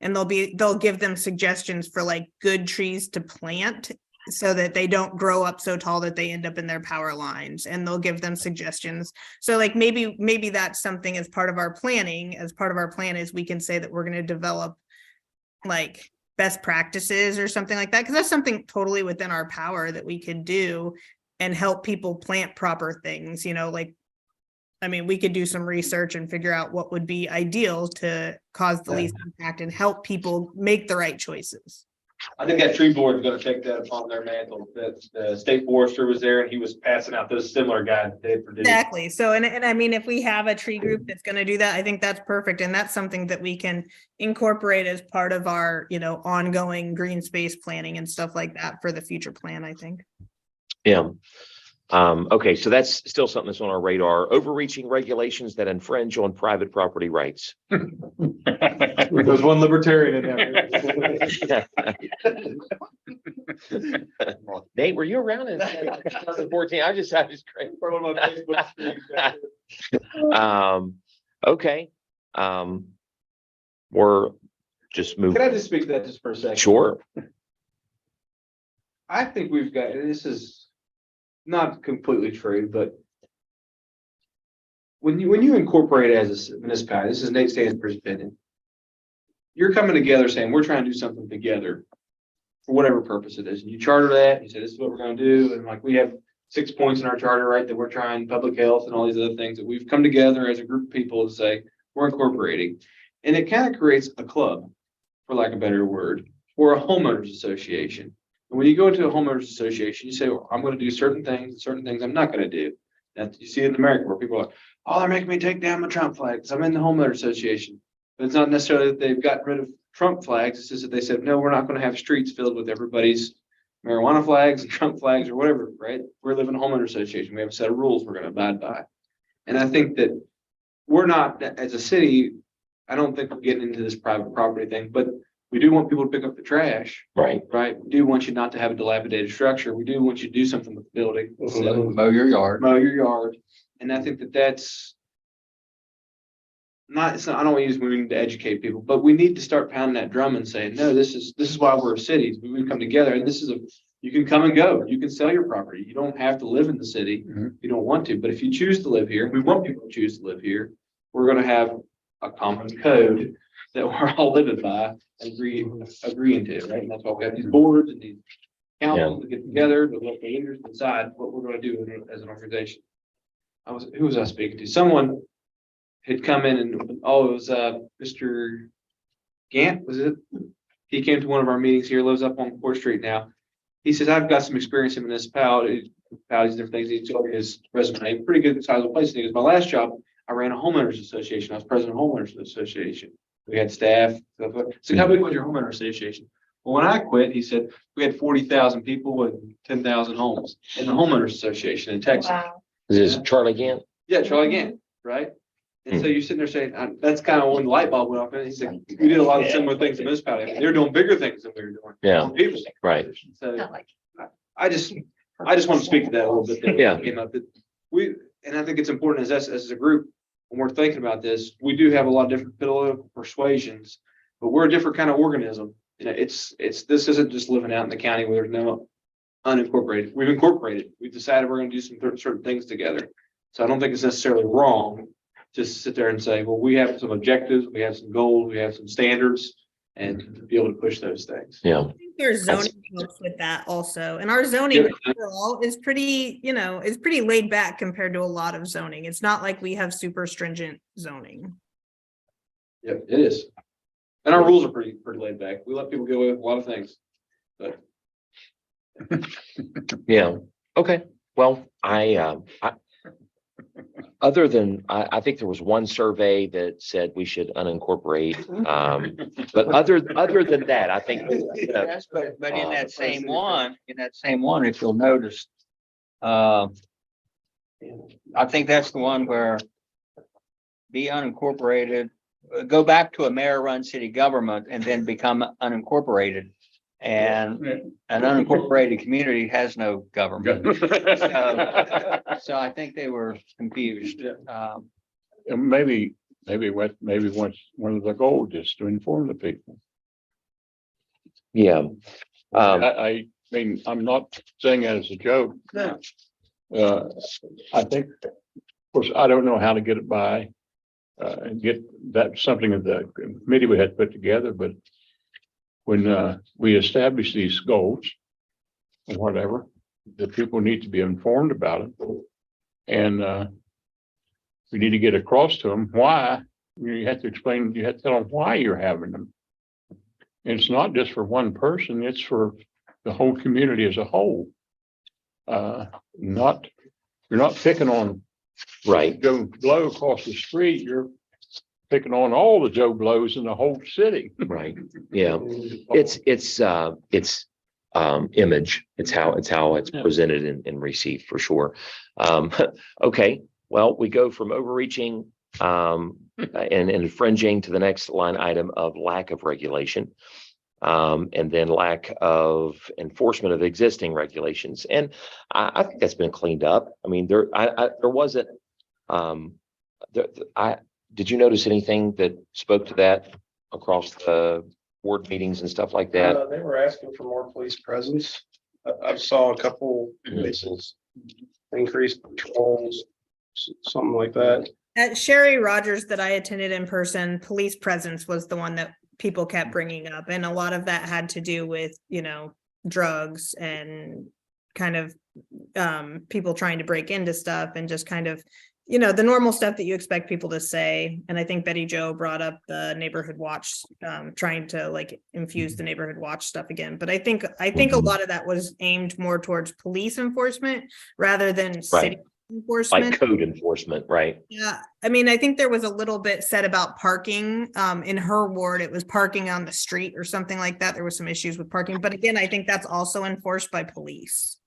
Speaker 6: and they'll give them suggestions for like good trees to plant so that they don't grow up so tall that they end up in their power lines, and they'll give them suggestions. So like maybe that's something as part of our planning, as part of our plan is we can say that we're going to develop like best practices or something like that, because that's something totally within our power that we could do and help people plant proper things, we could do some research and figure out what would be ideal to cause the least impact and help people make the right choices.
Speaker 12: I think that tree board is gonna take that upon their mantle. That the state forester was there and he was passing out those similar guides they had produced.
Speaker 6: Exactly. So, and I mean, if we have a tree group that's going to do that, I think that's perfect. And that's something that we can incorporate as part of our, ongoing green space planning and stuff like that for the future plan, I think.
Speaker 8: Yeah. Okay, so that's still something that's on our radar. Overreaching regulations that infringe on private property rights.
Speaker 12: There's one libertarian in there.
Speaker 8: Nate, were you around in 2014? I just crazy. Okay. We're just moving.
Speaker 12: Can I just speak to that just for a second?
Speaker 8: Sure.
Speaker 12: I think we've got, this is not completely true, but when you incorporate it as a municipality, this is Nate Stansbury's opinion. You're coming together saying, we're trying to do something together for whatever purpose it is. And you charter that, you say, this is what we're gonna do. And like, we have 6 points in our charter, right, that we're trying public health and all these other things that we've come together as a group of people to say, we're incorporating. And it kind of creates a club, for lack of a better word, or a homeowners association. And when you go into a homeowners association, you say, well, I'm going to do certain things I'm not going to do. That you see it in America where people are like, oh, they're making me take down my Trump flags. I'm in the homeowners association. But it's not necessarily that they've gotten rid of Trump flags. It's just that they said, no, we're not going to have streets filled with everybody's marijuana flags and Trump flags or whatever, right? We're living in a homeowner association. We have a set of rules we're going to abide by. And I think that we're not, as a city, I don't think we're getting into this private property thing, but We do want people to pick up the trash,
Speaker 8: Right.
Speaker 12: right? We do want you not to have a dilapidated structure. We do want you to do something with the building. So
Speaker 9: Mow your yard.
Speaker 12: mow your yard. And I think that that's not, it's not, I don't want to use we need to educate people, but we need to start pounding that drum and saying, no, this is why we're a city. We come together and this is you can come and go. You can sell your property. You don't have to live in the city.
Speaker 10: Mhm.
Speaker 12: You don't want to, but if you choose to live here, we want people to choose to live here. We're going to have a common code that we're all living by and agreeing to, right? And that's why we have these boards and these councils to get together, to let the leaders decide what we're going to do as an organization. Who was I speaking to? Someone had come in and, it was, Mr. Gant, was it? He came to one of our meetings here, lives up on Court Street now. He says, I've got some experience in municipalities, different things. He told me his resume, pretty good sizable place. And he goes, my last job, I ran a homeowners association. I was president of homeowners association. We had staff. So how big was your homeowner association? Well, when I quit, he said, we had 40,000 people and 10,000 homes in the homeowners association in Texas.
Speaker 3: Wow.
Speaker 8: Is this Charlie Gant?
Speaker 12: Yeah, Charlie Gant, right? And so you're sitting there saying, that's kind of when the light bulb went off. And he said, we did a lot of similar things in municipality. They're doing bigger things than we were doing.
Speaker 8: Yeah.
Speaker 12: On people.
Speaker 8: Right.
Speaker 12: So I just want to speak to that a little bit. That
Speaker 8: Yeah.
Speaker 12: Came up that and I think it's important as a group, when we're thinking about this, we do have a lot of different political persuasions, but we're a different kind of organism. You know, this isn't just living out in the county where there's no unincorporated. We've incorporated. We've decided we're going to do some certain things together. So I don't think it's necessarily wrong just to sit there and say, well, we have some objectives, we have some goals, we have some standards, and to be able to push those things.
Speaker 8: Yeah.
Speaker 6: I think their zoning helps with that also. And our zoning overall is pretty, is pretty laid back compared to a lot of zoning. It's not like we have super stringent zoning.
Speaker 12: Yeah, it is. And our rules are pretty laid back. We let people go with a lot of things. But
Speaker 8: Yeah. Okay. Well, I think there was one survey that said we should unincorporate. But other than that, I think.
Speaker 9: Yes, but in that same one, if you'll notice, I think that's the one where be unincorporated, go back to a mayor-run city government and then become unincorporated. And an unincorporated community has no government. So I think they were confused.
Speaker 10: And maybe once one of the goals is to inform the people.
Speaker 8: Yeah.
Speaker 10: I mean, I'm not saying that as a joke.
Speaker 12: No.
Speaker 10: I think, of course, I don't know how to get it by, and get that something that the committee we had put together, but when we establish these goals, or whatever, the people need to be informed about it. And we need to get across to them why. You have to explain, you have to tell them why you're having them. And it's not just for one person, it's for the whole community as a whole. You're not picking on
Speaker 8: Right.
Speaker 10: Joe Blow across the street, you're picking on all the Joe Blows in the whole city.
Speaker 8: Right. Yeah. It's image. It's how it's presented and received for sure. Okay. Well, we go from overreaching and infringing to the next line item of lack of regulation. And then lack of enforcement of existing regulations. And I think that's been cleaned up. I mean, there wasn't, did you notice anything that spoke to that across the board meetings and stuff like that?
Speaker 11: They were asking for more police presence. I saw a couple places, increased patrols, something like that.
Speaker 6: At Sherry Rogers that I attended in person, police presence was the one that people kept bringing up. And a lot of that had to do with, drugs and kind of people trying to break into stuff and just kind of, the normal stuff that you expect people to say. And I think Betty Jo brought up the neighborhood watch, trying to infuse the neighborhood watch stuff again. But I think a lot of that was aimed more towards police enforcement rather than city enforcement.
Speaker 8: Like code enforcement, right?
Speaker 6: Yeah, I mean, I think there was a little bit said about parking. In her ward, it was parking on the street or something like that. There was some issues with parking, but again, I think that's also enforced by police.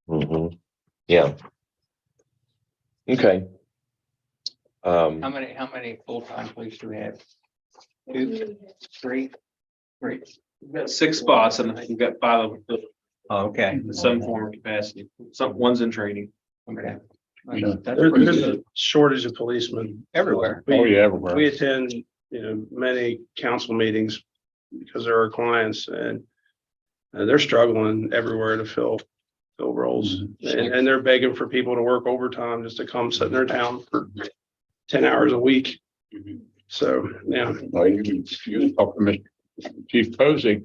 Speaker 8: Mm-hmm. Yeah. Okay.
Speaker 9: How many full-time police do we have? 2, 3?
Speaker 12: Great. We've got 6 spots and you've got 5 of them filled
Speaker 9: Okay.
Speaker 12: in some form of capacity. One's in training.
Speaker 9: Okay.
Speaker 10: Mhm.
Speaker 11: There's a shortage of policemen.
Speaker 9: Everywhere.
Speaker 10: Oh, yeah, everywhere.
Speaker 11: We attend, many council meetings because they're our clients and they're struggling everywhere to fill roles. And they're begging for people to work overtime just to come sit in their town for 10 hours a week. So, yeah.
Speaker 10: Well, you can talk to Mr. Chief Posey,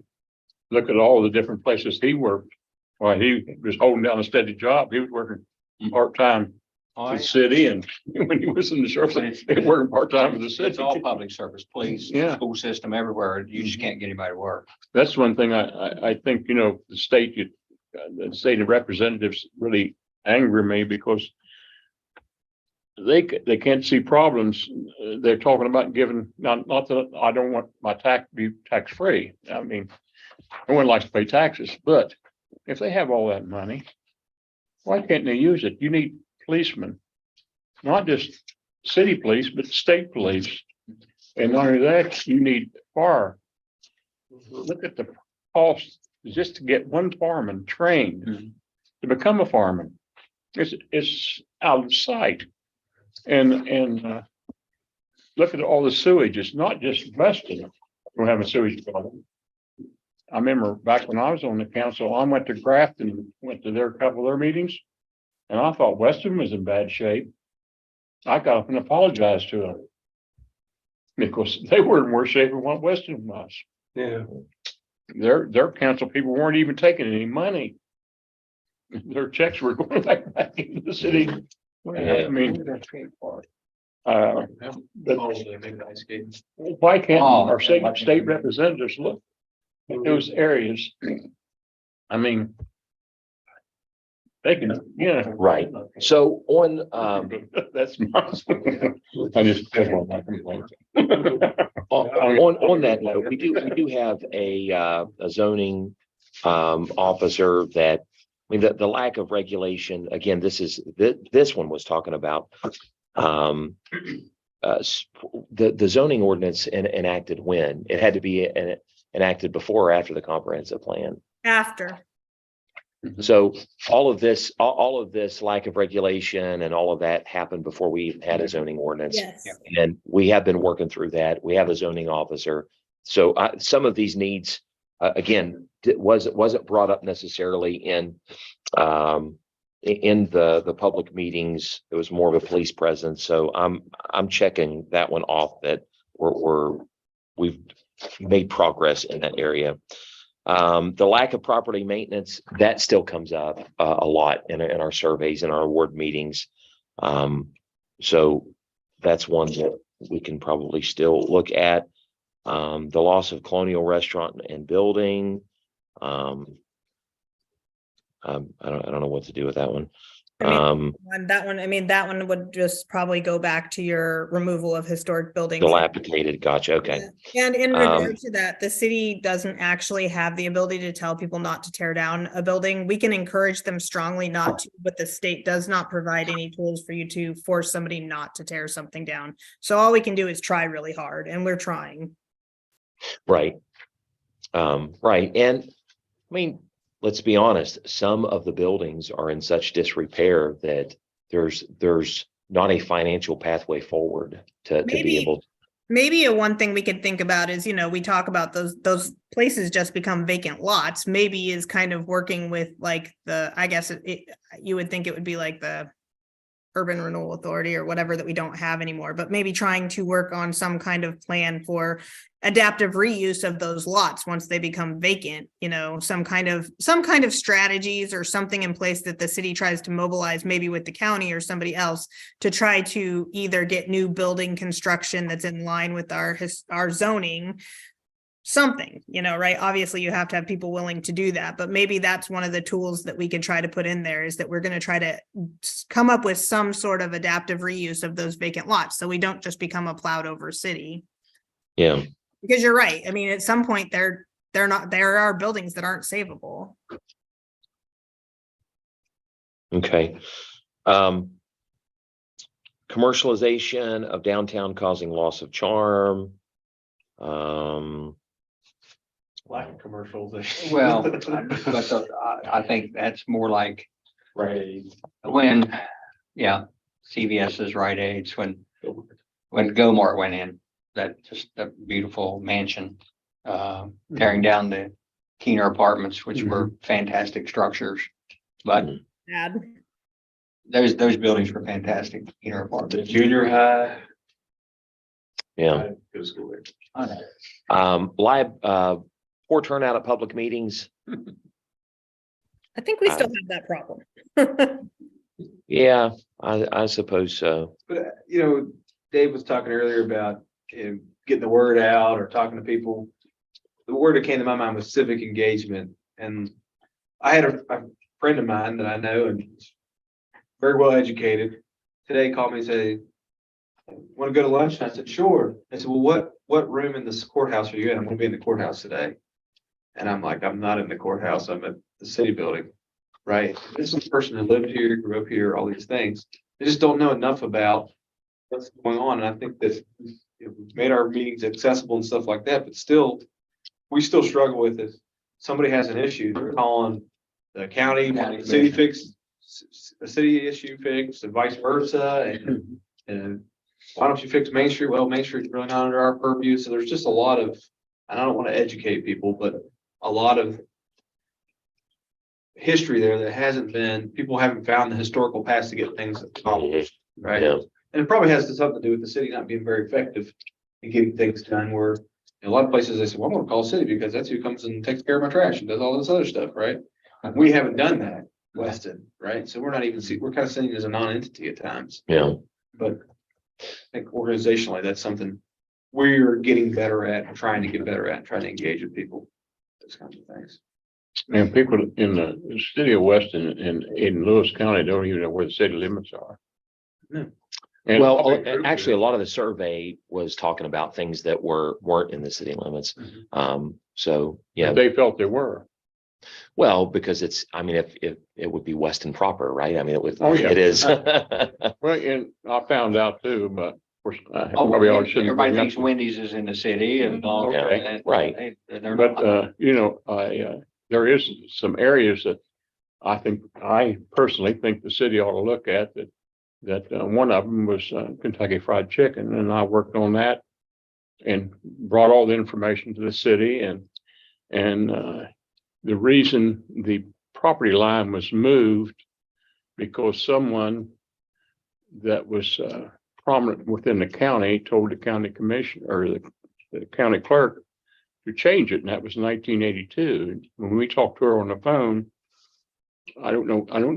Speaker 10: look at all the different places he worked. While he was holding down a steady job, he was working part-time for the city, and when he was in the sheriff's, he was working part-time for the
Speaker 9: It's
Speaker 10: city.
Speaker 9: all public service, police,
Speaker 10: Yeah.
Speaker 9: school system, everywhere. You just can't get anybody to work.
Speaker 10: That's one thing I think, the state representatives really anger me because they can't see problems. They're talking about giving, not that I don't want my tax to be tax-free. I mean, no one likes to pay taxes, but if they have all that money, why can't they use it? You need policemen, not just city police, but state police. And not only that, you need fire. Look at the cost just to get one fireman trained to become a fireman. It's out of sight. And look at all the sewage. It's not just Weston who have a sewage problem. I remember back when I was on the council, I went to Grafton, went to a couple of their meetings, and I thought Weston was in bad shape. I got up and apologized to them because they were in worse shape than what Weston was.
Speaker 11: Yeah.
Speaker 10: Their council people weren't even taking any money. Their checks were going back into the city. I mean, but why can't our state representatives look at those areas? I mean, they can,
Speaker 8: Right. So on,
Speaker 10: that's my. I just.
Speaker 8: on that note, we do have a zoning officer that, I mean, the lack of regulation, again, this one was talking about the zoning ordinance enacted when? It had to be enacted before or after the comprehensive plan?
Speaker 6: After.
Speaker 8: So all of this lack of regulation and all of that happened before we even had a zoning ordinance.
Speaker 6: Yes.
Speaker 8: And we have been working through that. We have a zoning officer. So some of these needs, again, wasn't brought up necessarily in the public meetings. It was more of a police presence. So I'm checking that one off, that we've made progress in that area. The lack of property maintenance, that still comes up a lot in our surveys and our award meetings. So that's one that we can probably still look at. The loss of colonial restaurant and building. I don't know what to do with that one.
Speaker 6: That one would just probably go back to your removal of historic buildings.
Speaker 8: Dilapidated, gotcha, okay.
Speaker 6: Yeah. And in regard to that, the city doesn't actually have the ability to tell people not to tear down a building. We can encourage them strongly not to, but the state does not provide any tools for you to force somebody not to tear something down. So all we can do is try really hard, and we're trying.
Speaker 8: Right. Right. And I mean, let's be honest, some of the buildings are in such disrepair that there's not a financial pathway forward to be able.
Speaker 6: Maybe one thing we could think about is, we talk about those places just become vacant lots, maybe is kind of working with like you would think it would be like the Urban Renewal Authority or whatever that we don't have anymore, but maybe trying to work on some kind of plan for adaptive reuse of those lots once they become vacant, some kind of strategies or something in place that the city tries to mobilize, maybe with the county or somebody else, to try to either get new building construction that's in line with our zoning, something, right? Obviously you have to have people willing to do that, but maybe that's one of the tools that we could try to put in there, is that we're going to try to come up with some sort of adaptive reuse of those vacant lots, so we don't just become a plowed over city.
Speaker 8: Yeah. Because
Speaker 6: you're right. I mean, at some point there are buildings that aren't savable.
Speaker 8: Okay. Commercialization of downtown causing loss of charm.
Speaker 12: Lack of commercials.
Speaker 9: Well, I think that's more like
Speaker 12: Right.
Speaker 9: when, yeah, CVS is Rite Aids, when Gomart went in, that just a beautiful mansion. Tearing down the Keener Apartments, which were fantastic structures. But
Speaker 6: Bad.
Speaker 9: those buildings were fantastic, Keener
Speaker 12: The
Speaker 9: Apartments.
Speaker 12: junior high.
Speaker 8: Yeah.
Speaker 12: I go to school there.
Speaker 8: Poor turnout at public meetings.
Speaker 6: I think we still have that problem.
Speaker 8: Yeah, I suppose so.
Speaker 12: But, Dave was talking earlier about getting the word out or talking to people. The word that came to my mind was civic engagement. And I had a friend of mine that I know and very well educated. Today called me and said, want to go to lunch? And I said, sure. I said, well, what room in this courthouse are you in? I'm going to be in the courthouse today. And I'm like, I'm not in the courthouse. I'm at the city building, right? This is a person who lived here, grew up here, all these things. They just don't know enough about what's going on. And I think that we've made our meetings accessible and stuff like that, but still, we still struggle with it. Somebody has an issue, they're calling the county, the city fix, a city issue fix, and vice versa. And why don't you fix Main Street? Well, Main Street's really not under our purview. So there's just a lot of, and I don't want to educate people, but a lot of history there that hasn't been, people haven't found the historical past to get things accomplished, right?
Speaker 8: Yeah.
Speaker 12: And it probably has something to do with the city not being very effective in getting things done, where in a lot of places they say, well, I'm gonna call city because that's who comes and takes care of my trash and does all this other stuff, right? We haven't done that, Weston, right? So we're not even, we're kind of seen as a non-entity at times.
Speaker 8: Yeah.
Speaker 12: But I think organizationally, that's something we're getting better at, and trying to get better at, trying to engage with people, those kinds of things.
Speaker 10: And people in the city of Weston and in Lewis County don't even know where the city limits are.
Speaker 12: No.
Speaker 10: And-
Speaker 8: Well, actually, a lot of the survey was talking about things that weren't in the city limits. So, yeah,
Speaker 10: They felt they were.
Speaker 8: well, because it's, I mean, if it would be Weston proper, right? I mean,
Speaker 10: Oh, yeah.
Speaker 8: it is.
Speaker 10: Well, and I found out too, but of course, I
Speaker 9: Oh,
Speaker 10: probably always shouldn't.
Speaker 9: everybody
Speaker 10: bring up
Speaker 9: thinks Wendy's is in the city and all.
Speaker 10: Okay.
Speaker 9: and
Speaker 8: Right.
Speaker 9: they're
Speaker 10: But,
Speaker 9: not.
Speaker 10: there is some areas that I personally think the city ought to look at that one of them was Kentucky Fried Chicken, and I worked on that and brought all the information to the city, and the reason the property line was moved because someone that was prominent within the county told the county commission or the county clerk to change it, and that was 1982. When we talked to her on the phone, I don't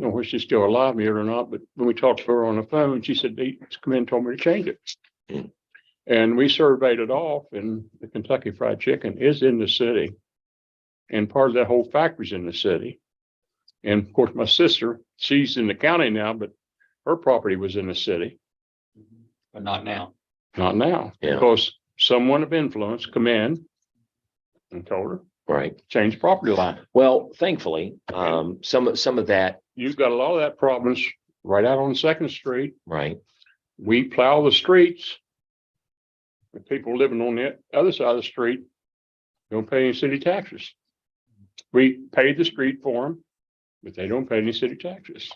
Speaker 10: know if she's still alive here or not, but when we talked to her on the phone, she said, they come in and told me to change it. And we surveyed it off, and the Kentucky Fried Chicken is in the city. And part of that whole factory's in the city. And of course, my sister, she's in the county now, but her property was in the city.
Speaker 9: But not now.
Speaker 10: Not now,
Speaker 8: Yeah.
Speaker 10: because someone of influence come in and told her,
Speaker 8: Right.
Speaker 10: change property line.
Speaker 8: Well, thankfully, some of that,
Speaker 10: You've got a lot of that problems right out on Second Street.
Speaker 8: right.
Speaker 10: We plow the streets. The people living on the other side of the street don't pay any city taxes. We pay the street for them, but they don't pay any city taxes.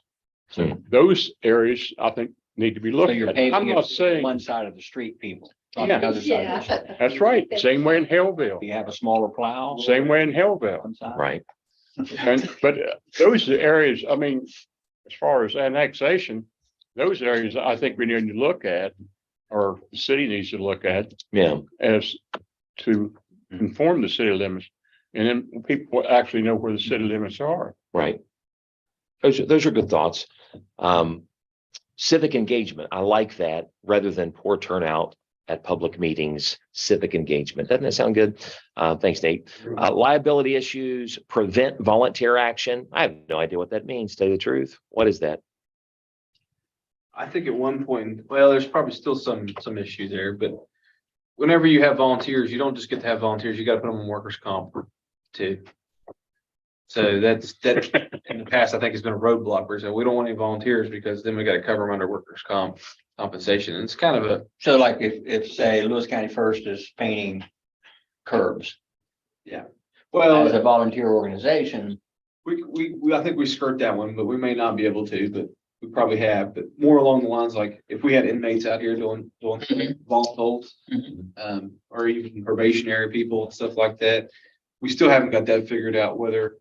Speaker 10: So those areas, I think, need to be
Speaker 9: So
Speaker 10: looked
Speaker 9: you're
Speaker 10: at.
Speaker 9: paving
Speaker 10: I'm not
Speaker 9: it
Speaker 10: saying,
Speaker 9: one side of the street, people. On the
Speaker 10: Yeah.
Speaker 9: other side of the street.
Speaker 10: that's right. Same way in Hellville,
Speaker 9: You have a smaller plow.
Speaker 10: same way in Hellville.
Speaker 9: One side.
Speaker 8: Right.
Speaker 10: But those areas, I mean, as far as annexation, those areas I think we need to look at, or the city needs to look at
Speaker 8: Yeah.
Speaker 10: as to inform the city limits. And then people actually know where the city limits are.
Speaker 8: Right. Those are good thoughts. Civic engagement. I like that rather than poor turnout at public meetings, civic engagement. Doesn't that sound good? Thanks, Nate. Liability issues, prevent volunteer action. I have no idea what that means, to tell you the truth. What is that?
Speaker 12: I think at one point, well, there's probably still some issue there, but whenever you have volunteers, you don't just get to have volunteers, you gotta put them on workers' comp too. So that in the past, I think has been a roadblock where so we don't want any volunteers because then we gotta cover them under workers' compensation. And it's kind of a,
Speaker 9: So like if say Lewis County First is painting curbs. as a
Speaker 12: Well,
Speaker 9: volunteer organization.
Speaker 12: I think we skirt that one, but we may not be able to, but we probably have, but more along the lines like if we had inmates out here doing volunteers, or even probationary people and stuff like that. We still haven't got that figured out whether,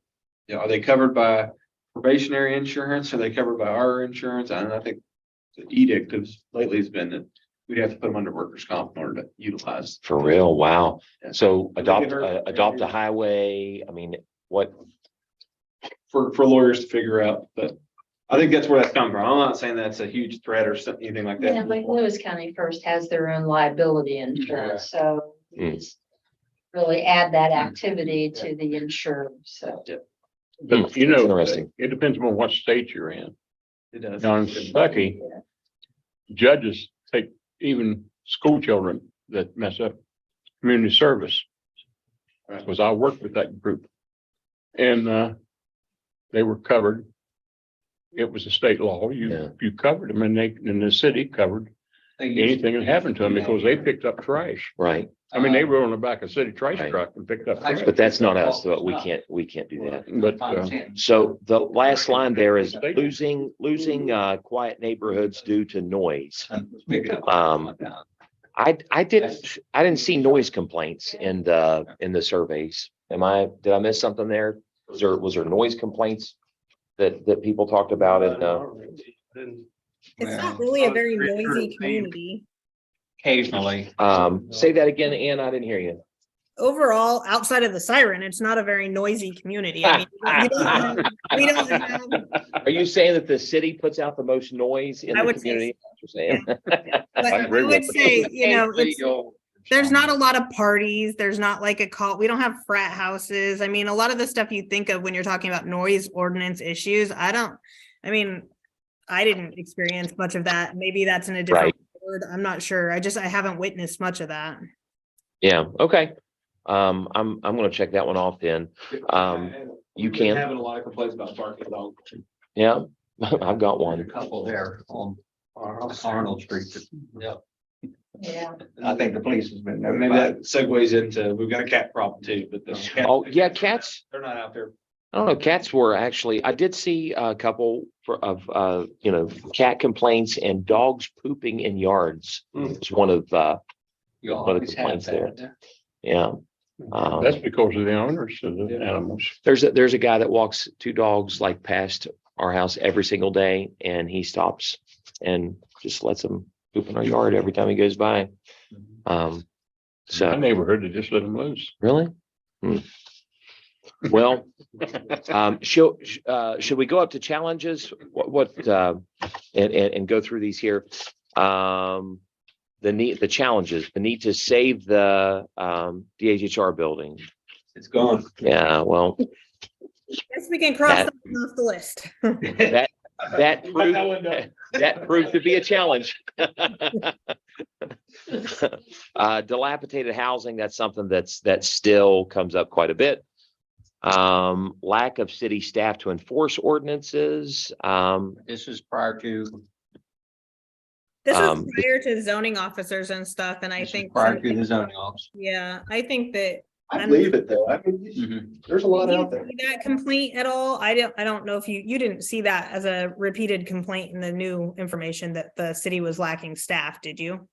Speaker 12: are they covered by probationary insurance? Are they covered by our insurance? And I think the edict has lately has been that we'd have to put them under workers' comp in order to utilize.
Speaker 8: For real, wow. So
Speaker 12: They
Speaker 8: adopt,
Speaker 12: get hurt.
Speaker 8: adopt a highway, I mean, what,
Speaker 12: For lawyers to figure out, but I think that's where that's come from. I'm not saying that's a huge threat or something, anything like
Speaker 13: Yeah,
Speaker 12: that.
Speaker 13: like Lewis County First has their own liability insurance, so
Speaker 8: Mm.
Speaker 13: just really add that activity to the insured, so.
Speaker 10: But you
Speaker 8: That's
Speaker 10: know,
Speaker 8: interesting.
Speaker 10: it depends on what state you're in.
Speaker 12: It does.
Speaker 10: Now in Kentucky, judges take even school children that mess up community service.
Speaker 12: Right.
Speaker 10: Because I worked with that group. And they were covered. It was a state law.
Speaker 8: Yeah.
Speaker 10: You covered them and the city covered anything that happened to them because they picked up trash.
Speaker 8: right,
Speaker 10: I mean, they were on the back of a city trash
Speaker 8: Right.
Speaker 10: truck and picked up trash.
Speaker 8: but that's not us, so we can't do that.
Speaker 10: But
Speaker 8: So the last line there is losing quiet neighborhoods due to noise. I didn't see noise complaints in the surveys. Did I miss something there? Was there noise complaints that people talked about
Speaker 6: It's not really a very noisy community.
Speaker 9: Occasionally.
Speaker 8: say that again, Ann, I didn't hear you.
Speaker 6: Overall, outside of the siren, it's not a very noisy community. I mean, we don't have,
Speaker 8: Are you saying that the city puts out the most noise in
Speaker 6: I
Speaker 8: the
Speaker 6: would say
Speaker 8: community? That's what you're saying?
Speaker 6: but I
Speaker 10: agree
Speaker 6: would
Speaker 10: with
Speaker 6: say, there's not a lot of parties. There's not like a call. We don't have frat houses. I mean, a lot of the stuff you think of when you're talking about noise ordinance issues, I didn't experience much of that. Maybe that's in a different word. I'm not sure. I haven't witnessed much of that.
Speaker 8: Yeah, okay. I'm gonna check that one off then. You
Speaker 12: We've been
Speaker 8: can,
Speaker 12: having a lot of complaints about barking dogs.
Speaker 8: yeah, I've got
Speaker 9: A
Speaker 8: one.
Speaker 9: couple there on Arnold Street.
Speaker 12: Yeah.
Speaker 13: Yeah.
Speaker 9: I think the police has been.
Speaker 12: Maybe that segues into, we've got a cat problem too, but the.
Speaker 8: Oh, yeah, cats.
Speaker 12: They're not out there.
Speaker 8: I don't know, cats were actually, I did see a couple of cat complaints and dogs pooping in yards. It's one of the complaints there. Yeah.
Speaker 10: that's because of the owners of the animals.
Speaker 8: There's a guy that walks two dogs like past our house every single day, and he stops and just lets them poop in our yard every time he goes by.
Speaker 10: My
Speaker 8: So
Speaker 10: neighborhood, they just let them loose.
Speaker 8: really? Well, should we go up to challenges? And go through these here? The challenges, the need to save the DHR building.
Speaker 12: It's gone.
Speaker 8: Yeah, well,
Speaker 6: Guess we can cross that one off the list.
Speaker 8: that proved to be a challenge. Dilapidated housing, that's something that still comes up quite a bit. Lack of city staff to enforce ordinances.
Speaker 9: This is prior to.
Speaker 6: This is
Speaker 8: Um,
Speaker 6: prior to zoning officers and stuff, and I
Speaker 9: this is
Speaker 6: think.
Speaker 9: Prior to the zoning office.
Speaker 6: Yeah, I think that.
Speaker 11: I believe it though. I mean,
Speaker 9: Mhm.
Speaker 11: there's a lot
Speaker 6: Did you
Speaker 11: out there.
Speaker 6: see that complaint at all? I don't know if you didn't see that as a repeated complaint in the new information that the city was lacking staff, did you?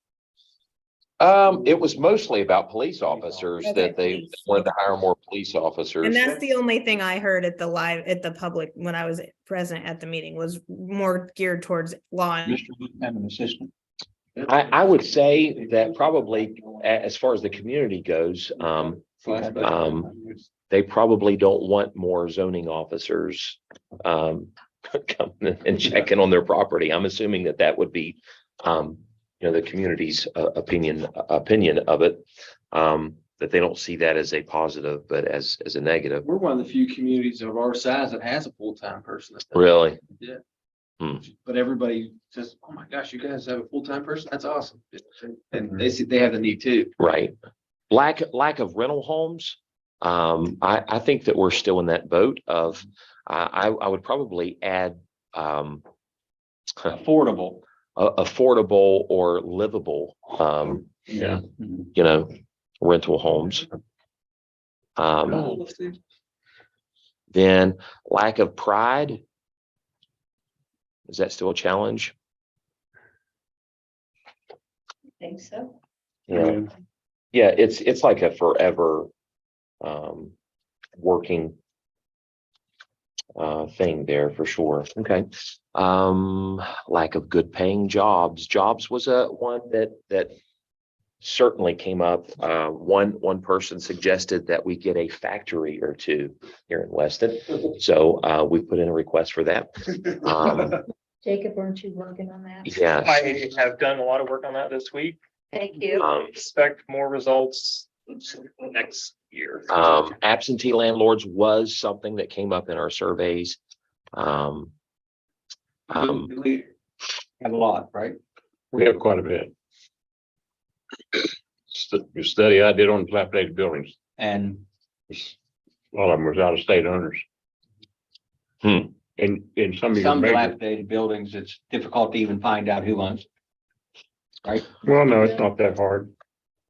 Speaker 8: It was mostly about police officers
Speaker 6: Okay,
Speaker 8: that they
Speaker 6: police.
Speaker 8: wanted to hire more police officers.
Speaker 6: And that's the only thing I heard at the public, when I was present at the meeting, was more geared towards law.
Speaker 9: Mr. Wood have an assistant.
Speaker 8: I would say that probably as far as the community goes, they probably don't want more zoning officers coming and checking on their property. I'm assuming that would be the community's opinion of it. That they don't see that as a positive, but as a negative.
Speaker 12: We're one of the few communities of our size that has a full-time person.
Speaker 8: Really?
Speaker 12: Yeah.
Speaker 8: Hmm.
Speaker 12: But everybody says, oh my gosh, you guys have a full-time person? That's awesome. And they see, they have the need too.
Speaker 8: Right. Lack of rental homes. I think that we're still in that boat of, I would probably add,
Speaker 9: Affordable.
Speaker 8: affordable or livable,
Speaker 10: Yeah.
Speaker 8: rental homes. Then lack of pride. Is that still a challenge?
Speaker 13: I think so.
Speaker 8: Yeah. Yeah, it's like a forever working thing there for sure. Okay. Lack of good paying jobs. Jobs was a one that certainly came up. One person suggested that we get a factory or two here in Weston. So we put in a request for that.
Speaker 13: Jacob, weren't you working on that?
Speaker 8: Yeah.
Speaker 5: I have done a lot of work on that this week.
Speaker 13: Thank you.
Speaker 5: Expect more results next year.
Speaker 8: Absentee landlords was something that came up in our surveys.
Speaker 9: We have a lot, right?
Speaker 10: We have quite a bit. The study I did on dilapidated buildings,
Speaker 9: And
Speaker 10: a lot of them was out of state owners.
Speaker 8: Hmm.
Speaker 10: And in some of your
Speaker 9: some
Speaker 10: major,
Speaker 9: dilapidated buildings, it's difficult to even find out who owns. Right?
Speaker 10: well, no, it's not that hard.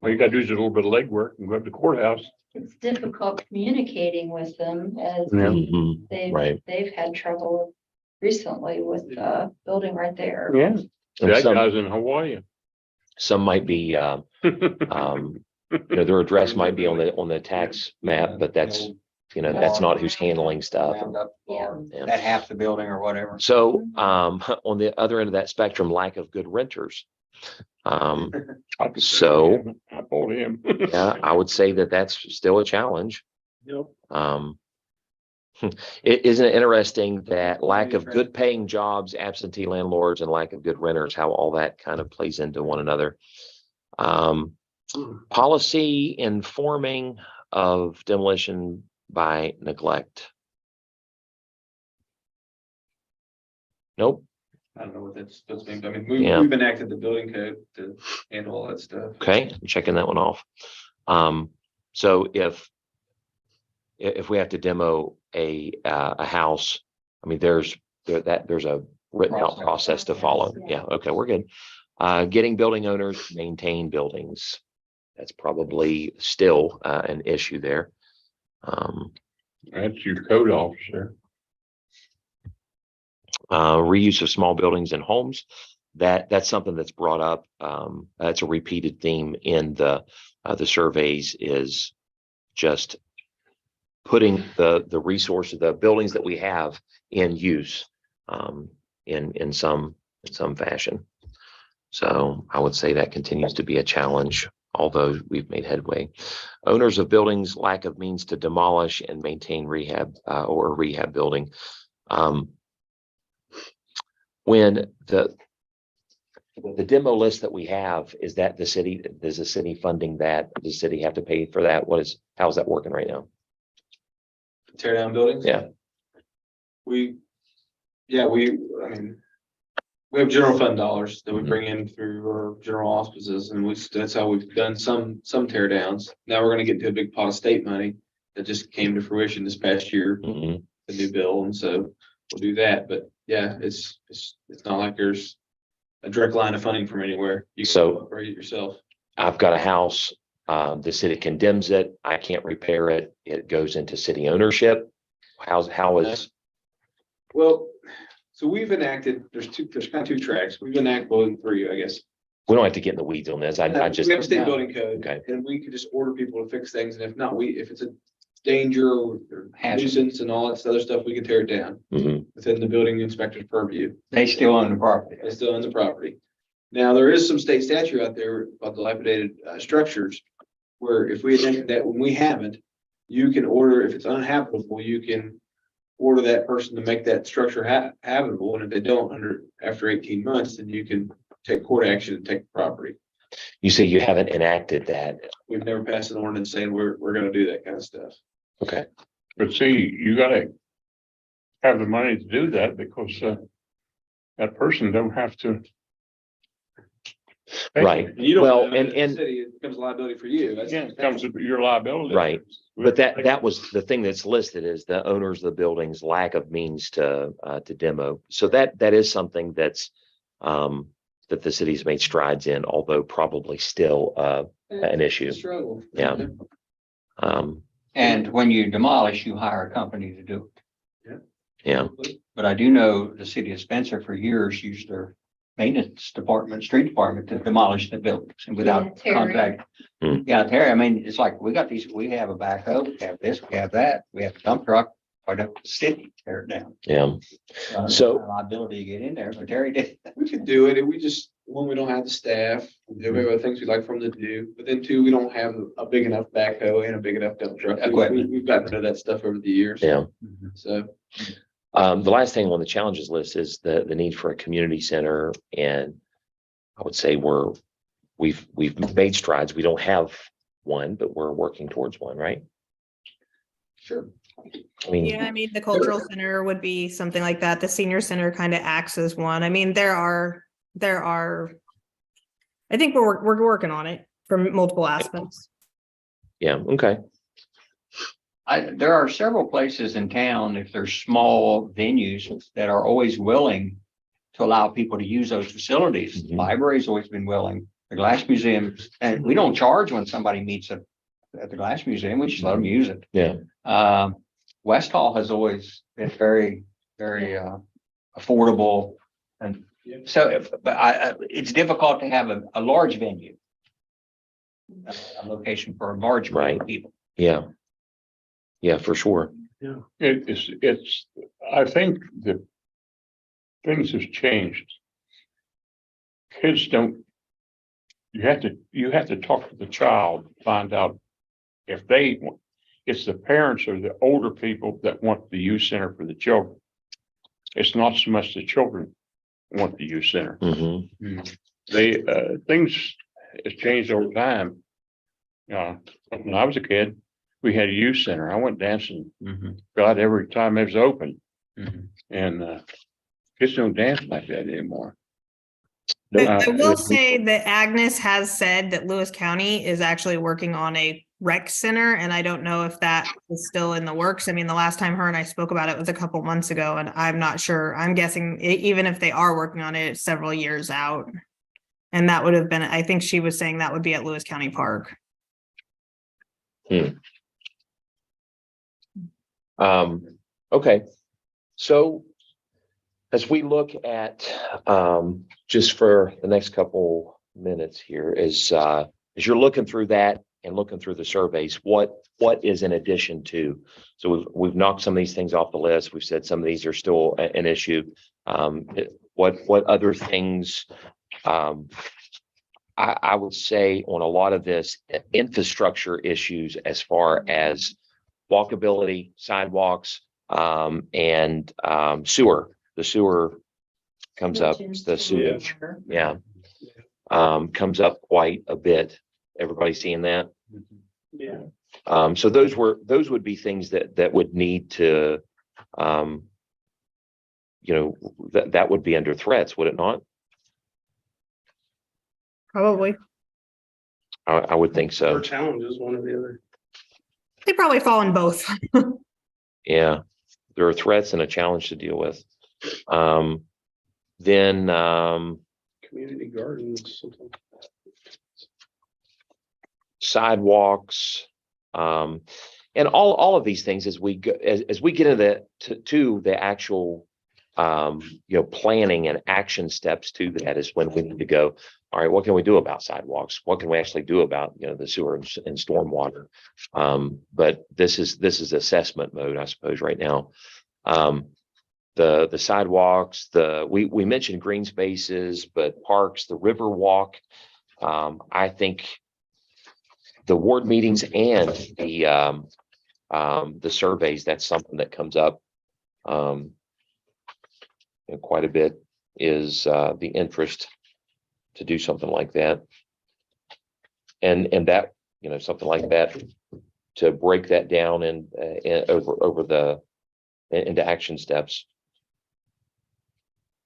Speaker 10: All you gotta do is a little bit of legwork and go up to the courthouse.
Speaker 13: It's difficult communicating with them as
Speaker 10: Yeah.
Speaker 8: Mhm. Right.
Speaker 13: they've had trouble recently with building right there.
Speaker 10: Yeah.
Speaker 8: And
Speaker 10: That
Speaker 8: some,
Speaker 10: guy's in Hawaii.
Speaker 8: some might be, their address might be on the tax map, but that's not who's handling stuff.
Speaker 13: Yeah.
Speaker 8: Yeah.
Speaker 9: That half the building or whatever.
Speaker 8: So, on the other end of that spectrum, lack of good renters. So-
Speaker 10: I told him.
Speaker 8: Yeah, I would say that that's still a challenge.
Speaker 11: Yep.
Speaker 8: Isn't it interesting that lack of good paying jobs, absentee landlords, and lack of good renters, how all that kind of plays into one another. Policy informing of demolition by neglect. Nope.
Speaker 12: I don't know what that's supposed to mean, but I mean,
Speaker 8: Yeah.
Speaker 12: we've enacted the building code to handle all that stuff.
Speaker 8: Okay, I'm checking that one off. So if we have to demo a house, I mean, there's a written out process to follow. Yeah, okay, we're good. Getting building owners to maintain buildings. That's probably still an issue there.
Speaker 10: That's your code officer.
Speaker 8: Reuse of small buildings and homes. That's something that's brought up. That's a repeated theme in the surveys, is just putting the resources, the buildings that we have in use in some fashion. So I would say that continues to be a challenge, although we've made headway. Owners of buildings, lack of means to demolish and maintain rehab or rehab building. When the demo list that we have, is that the city, does the city funding that? Does the city have to pay for that? How's that working right now?
Speaker 12: Tear down buildings?
Speaker 8: Yeah.
Speaker 12: I mean, we have general fund dollars that we
Speaker 8: Mhm.
Speaker 12: bring in through our general auspices, and that's how we've done some tear downs. Now we're gonna get into a big pot of state money that just came to fruition this past year,
Speaker 8: Mhm.
Speaker 12: the new bill, and so we'll do that, but yeah, it's not like there's a direct line of funding from anywhere. You
Speaker 8: So-
Speaker 12: can operate it yourself.
Speaker 8: I've got a house, the city condemns it, I can't repair it, it goes into city ownership. How is,
Speaker 12: Well, so we've enacted, there's kind of two tracks. We've enacted, well, three, I guess.
Speaker 8: we don't have to get in the weeds on this, I just,
Speaker 12: We have a state building code.
Speaker 8: Okay.
Speaker 12: And we could just order people to fix things, and if not, if it's a danger or
Speaker 9: Hazard.
Speaker 12: nuisance and all that other stuff, we can tear it down
Speaker 8: Mhm.
Speaker 12: within the building inspector's purview.
Speaker 9: They still own the property.
Speaker 12: It's still on the property. Now, there is some state statute out there about dilapidated structures, where if we enacted that, when we haven't, you can order, if it's uninhabitable, you can order that person to make that structure habitable, and if they don't after 18 months, then you can take court action and take the property.
Speaker 8: You say you haven't enacted that,
Speaker 12: We've never passed an ordinance saying we're gonna do that kind of stuff.
Speaker 8: okay,
Speaker 10: But see, you gotta have the money to do that, because that person don't have to. pay.
Speaker 8: right,
Speaker 12: And you don't,
Speaker 8: well,
Speaker 12: in the
Speaker 8: and,
Speaker 12: city, it becomes a liability for you. That's-
Speaker 10: Again, it comes with your liability.
Speaker 8: right, but that was the thing that's listed, is the owners of the buildings lack of means to demo. So that is something that's, that the city's made strides in, although probably still, an issue.
Speaker 12: Struggle.
Speaker 8: Yeah.
Speaker 9: And when you demolish, you hire a company to do it.
Speaker 8: Yeah,
Speaker 9: But I do know the city of Spencer for years used their maintenance department, street department to demolish the buildings and without
Speaker 3: Yeah, Terry.
Speaker 9: contract.
Speaker 8: Hmm.
Speaker 9: Yeah, Terry, I mean, it's like, we got these, we have a backhoe, we have this, we have that, we have a dump truck. Why don't the city tear it down?
Speaker 8: yeah. So-
Speaker 9: Liability to get in there, but Terry did.
Speaker 12: We could do it, and we just, one, we don't have the staff, we have other things we'd like for them to do, but then two, we don't have a big enough backhoe and a big enough dump truck.
Speaker 9: Equipment.
Speaker 12: We've gotten rid of that stuff over the years.
Speaker 8: Yeah.
Speaker 12: So,
Speaker 8: The last thing on the challenges list is the need for a community center, and I would say we've made strides. We don't have one, but we're working towards one, right?
Speaker 12: sure.
Speaker 8: I mean,
Speaker 6: Yeah, I mean, the cultural center would be something like that. The senior center kind of acts as one. I mean, there are, I think we're working on it from multiple aspects.
Speaker 8: yeah, okay.
Speaker 9: There are several places in town, if there's small venues that are always willing to allow people to use those facilities. The
Speaker 8: Mhm.
Speaker 9: Library's always been willing, the Glass Museum, and we don't charge when somebody meets at the Glass Museum, we just let them use it.
Speaker 8: Yeah.
Speaker 9: West Hall has always been very, very, affordable. And so, but it's difficult to have a large venue. A location for a large group
Speaker 8: Right.
Speaker 9: of people.
Speaker 8: Yeah. Yeah, for sure.
Speaker 10: It's, I think that things have changed. Kids don't, you have to talk to the child, find out if it's the parents or the older people that want the youth center for the children. It's not so much the children want the youth center.
Speaker 8: Hmm.
Speaker 10: They, things has changed over time. When I was a kid, we had a youth center. I went dancing about every time it was open. And kids don't dance like that anymore.
Speaker 6: I will say that Agnes has said that Lewis County is actually working on a rec center, and I don't know if that is still in the works. I mean, the last time her and I spoke about it was a couple months ago, and I'm not sure. I'm guessing even if they are working on it, it's several years out. And that would have been, I think she was saying that would be at Lewis County Park.
Speaker 8: Okay, so as we look at, just for the next couple minutes here, as you're looking through that and looking through the surveys, what is in addition to? So we've knocked some of these things off the list. We've said some of these are still an issue. What other things? I would say on a lot of this infrastructure issues, as far as walkability, sidewalks, and sewer. The sewer comes up, the sewage, yeah, comes up quite a bit. Everybody seeing that?
Speaker 11: Yeah.
Speaker 8: So those would be things that would need to, that would be under threats, would it not?
Speaker 6: Probably.
Speaker 8: I would think
Speaker 11: Or
Speaker 8: so.
Speaker 11: challenges, one or the other.
Speaker 6: They probably fall in both.
Speaker 8: Yeah, there are threats and a challenge to deal with. Then
Speaker 11: Community gardens. Something.
Speaker 8: sidewalks, and all of these things as we go, as we get into the actual planning and action steps to that, is when we need to go, all right, what can we do about sidewalks? What can we actually do about the sewer and stormwater? But this is assessment mode, I suppose, right now. The sidewalks, we mentioned green spaces, but parks, the river walk, I think the ward meetings and the surveys, that's something that comes up quite a bit, is the interest to do something like that. And that, something like that, to break that down and over into action steps,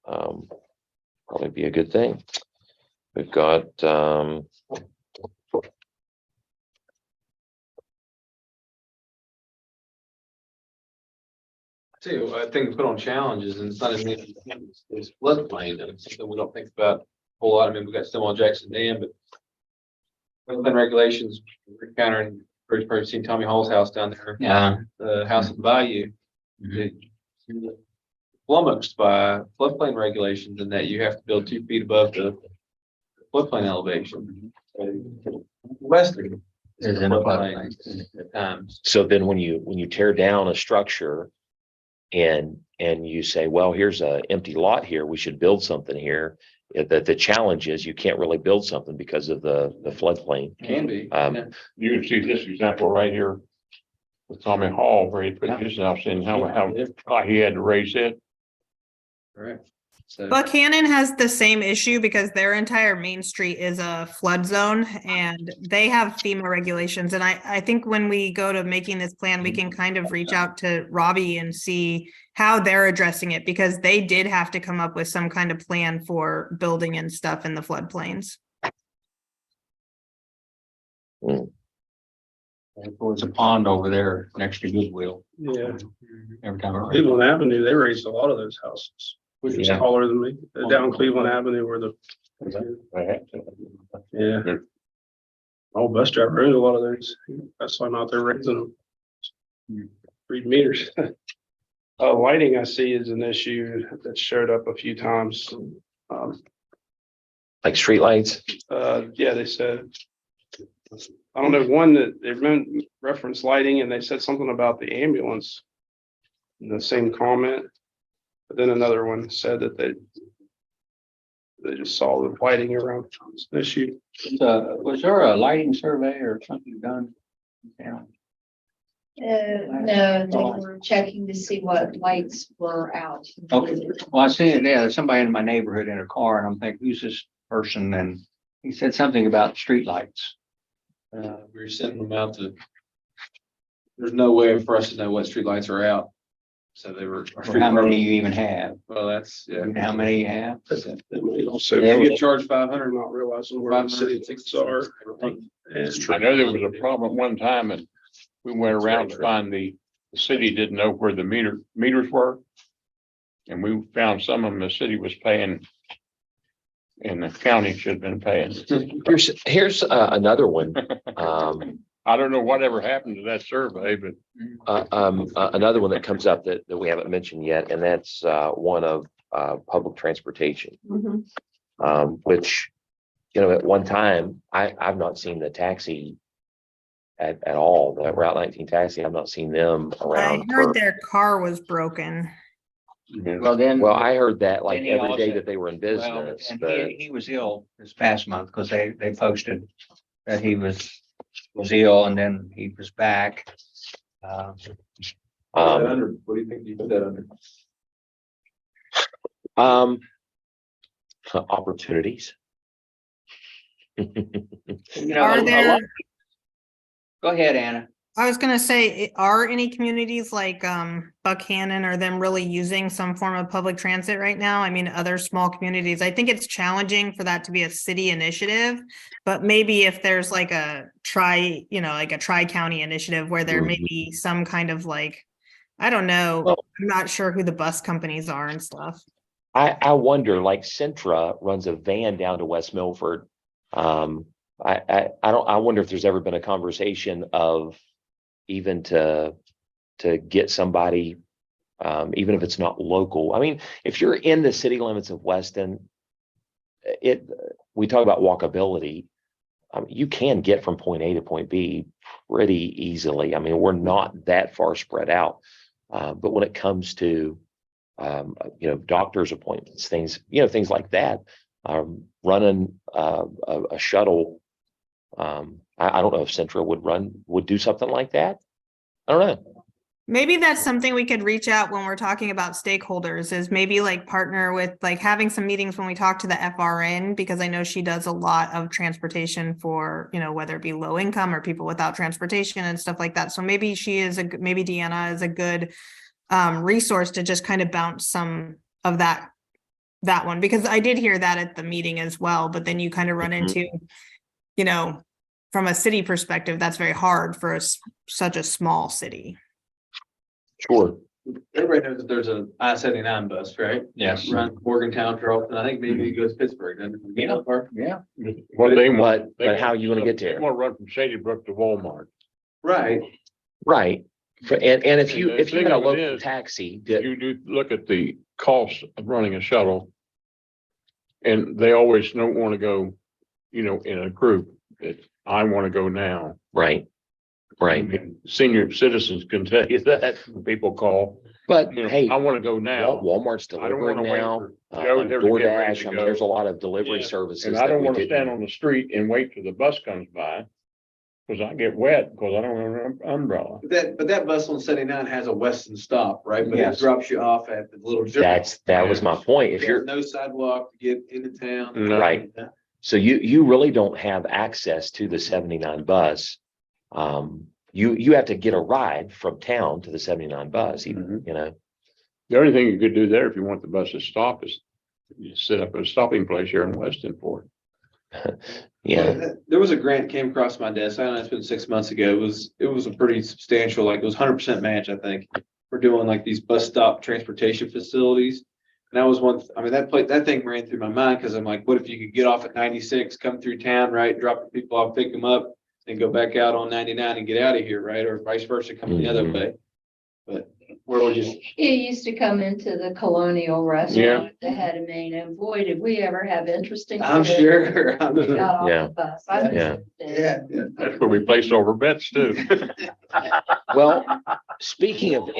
Speaker 8: probably be a good thing. We've got
Speaker 12: Too, I think put on challenges, and it's not even, it's floodplain, and it's something we don't think about a whole lot. I mean, we got Stonewall Jackson Dam, but floodplain regulations, encountering You've probably seen Tommy Hall's house down there.
Speaker 9: Yeah.
Speaker 12: The house in Bayou. Flummoxed by floodplain regulations and that you have to build 2 feet above the floodplain elevation. Weston is
Speaker 9: Is
Speaker 12: in
Speaker 9: in
Speaker 12: a
Speaker 9: a
Speaker 12: floodplain
Speaker 9: floodplain.
Speaker 12: at times.
Speaker 8: So then when you tear down a structure and you say, well, here's a empty lot here, we should build something here. The challenge is you can't really build something because of the floodplain.
Speaker 12: Can be.
Speaker 8: Um,
Speaker 12: yeah.
Speaker 10: You can see this example right here with Tommy Hall, where he put his house in, how he had to raise it.
Speaker 12: Correct. So.
Speaker 6: Buckhannon has the same issue because their entire main street is a flood zone and they have FEMA regulations. And I think when we go to making this plan, we can kind of reach out to Robbie and see how they're addressing it because they did have to come up with some kind of plan for building and stuff in the floodplains.
Speaker 9: There's a pond over there next to Goodwill.
Speaker 11: Yeah,
Speaker 9: Every time. I
Speaker 11: Cleveland Avenue, they raised a lot of those houses, which is
Speaker 8: Yeah.
Speaker 11: taller than me, down Cleveland Avenue where the, yeah. Old bus driver owned a lot of those. That's why I'm out there raising them. 3 meters. Lighting I see is an issue that showed up a few times.
Speaker 8: like streetlights.
Speaker 11: Yeah, they said. I don't know, one that they referenced lighting and they said something about the ambulance. In the same comment. But then another one said that they just saw the lighting around the issue.
Speaker 9: Was there a lighting survey or something done? Yeah.
Speaker 13: No, they were checking to see what lights were out.
Speaker 9: Okay, well, I see it there, there's somebody in my neighborhood in a car and I'm thinking, who's this person? And he said something about streetlights.
Speaker 12: We were sending them out to. There's no way for us to know what streetlights are out. So they were.
Speaker 9: Or how many you even have,
Speaker 12: Well, that's, yeah.
Speaker 9: and how many you have.
Speaker 11: Also,
Speaker 12: Yeah,
Speaker 11: you
Speaker 12: we
Speaker 11: get
Speaker 12: charged 500.
Speaker 11: not realizing where the city lights are. And
Speaker 10: I know there was a problem one time and we went around to find the city didn't know where the meters were. And we found some of them the city was paying. And the county should have been paying.
Speaker 8: Here's another one.
Speaker 10: I don't know whatever happened to that survey, but
Speaker 8: Another one that comes up that we haven't mentioned yet, and that's one of public transportation. Which, you know, at one time, I've not seen the taxi at all, the Route 19 taxi. I've not seen them
Speaker 6: I
Speaker 8: around.
Speaker 6: heard their car was broken.
Speaker 9: Well, then.
Speaker 8: Well, I heard that like
Speaker 9: Then he
Speaker 8: every day
Speaker 9: also-
Speaker 8: that they were in
Speaker 9: Well,
Speaker 8: business,
Speaker 9: and
Speaker 8: but
Speaker 9: he was ill this past month because they posted that he was ill and then he was back.
Speaker 12: What do you think you put that under?
Speaker 8: opportunities.
Speaker 6: Are there,
Speaker 9: Go ahead, Anna.
Speaker 6: I was gonna say, are any communities like Buckhannon, are them really using some form of public transit right now? I mean, other small communities, I think it's challenging for that to be a city initiative. But maybe if there's like a tri-county initiative where there may be some kind of like, I don't know,
Speaker 8: Well-
Speaker 6: I'm not sure who the bus companies are and stuff.
Speaker 8: I wonder, like Centra runs a van down to West Milford. I wonder if there's ever been a conversation of even to get somebody, even if it's not local. I mean, if you're in the city limits of Weston, we talk about walkability. You can get from point A to point B pretty easily. I mean, we're not that far spread out. But when it comes to, doctor's appointments, things like that, running a shuttle. I don't know if Centra would do something like that. I don't know.
Speaker 6: Maybe that's something we could reach out when we're talking about stakeholders, is maybe like partner with like having some meetings when we talk to the FRN, because I know she does a lot of transportation for, whether it be low income or people without transportation and stuff like that. So maybe maybe Deanna is a good resource to just kind of bounce some of that one, because I did hear that at the meeting as well, but then you kind of run into, from a city perspective, that's very hard for such a small city.
Speaker 8: Sure.
Speaker 12: Everybody knows that there's a I-79 bus, right?
Speaker 9: Yes.
Speaker 12: Run Morgantown, Charleston. I think maybe it goes to Pittsburgh. doesn't it?
Speaker 9: Yeah.
Speaker 12: Park?
Speaker 9: Yeah.
Speaker 10: what they want.
Speaker 8: But how you want to get
Speaker 10: They
Speaker 8: there?
Speaker 10: want to run from Shady Brook to Walmart.
Speaker 12: Right.
Speaker 8: Right. And if you,
Speaker 10: And the
Speaker 8: if you
Speaker 10: thing
Speaker 8: got a
Speaker 10: of it
Speaker 8: local
Speaker 10: is,
Speaker 8: taxi, that,
Speaker 10: You do look at the cost of running a shuttle. And they always don't want to go, in a group that I want to go now.
Speaker 8: right,
Speaker 10: I
Speaker 8: right.
Speaker 10: mean, senior citizens can tell you that when people call,
Speaker 8: But hey,
Speaker 10: I want to go now.
Speaker 8: Walmart's
Speaker 10: I don't
Speaker 8: delivering
Speaker 10: wanna wait
Speaker 8: now,
Speaker 10: for Joe to get ready
Speaker 8: DoorDash,
Speaker 10: to
Speaker 8: I mean,
Speaker 10: go.
Speaker 8: there's a lot of delivery
Speaker 10: Yeah.
Speaker 8: services.
Speaker 10: And I
Speaker 8: that
Speaker 10: don't
Speaker 8: we
Speaker 10: want to
Speaker 8: didn't-
Speaker 10: stand on the street and wait till the bus comes by. Cause I get wet because I don't have an umbrella.
Speaker 12: But that bus on 79 has a Weston stop, right? But it
Speaker 9: Yes.
Speaker 12: drops you off at the little.
Speaker 8: That was my point. If
Speaker 12: There's
Speaker 8: you're,
Speaker 12: no sidewalk to get into town.
Speaker 10: No.
Speaker 8: Right. so you really don't have access to the 79 bus. You have to get a ride from town to the 79 bus, even,
Speaker 10: The only thing you could do there if you want the bus to stop is you set up a stopping place here in Weston for it.
Speaker 8: yeah.
Speaker 12: There was a grant came across my desk. I don't know, it's been 6 months ago. It was a pretty substantial, like it was 100% match, I think. We're doing like these bus stop transportation facilities. And that was that thing ran through my mind because I'm like, what if you could get off at 96, come through town, right? Drop the people off, pick them up and go back out on 99 and get out of here, right? Or vice versa, come the other
Speaker 8: Mhm.
Speaker 12: way. But where would you?
Speaker 13: He used to come into the Colonial restaurant that had a main, and boy, did we ever have interesting.
Speaker 12: I'm
Speaker 13: stories
Speaker 12: sure.
Speaker 13: when we got off
Speaker 8: Yeah.
Speaker 13: the bus. I miss
Speaker 8: Yeah.
Speaker 13: it.
Speaker 12: Yeah.
Speaker 10: That's where we placed over bets too.
Speaker 8: Well, speaking of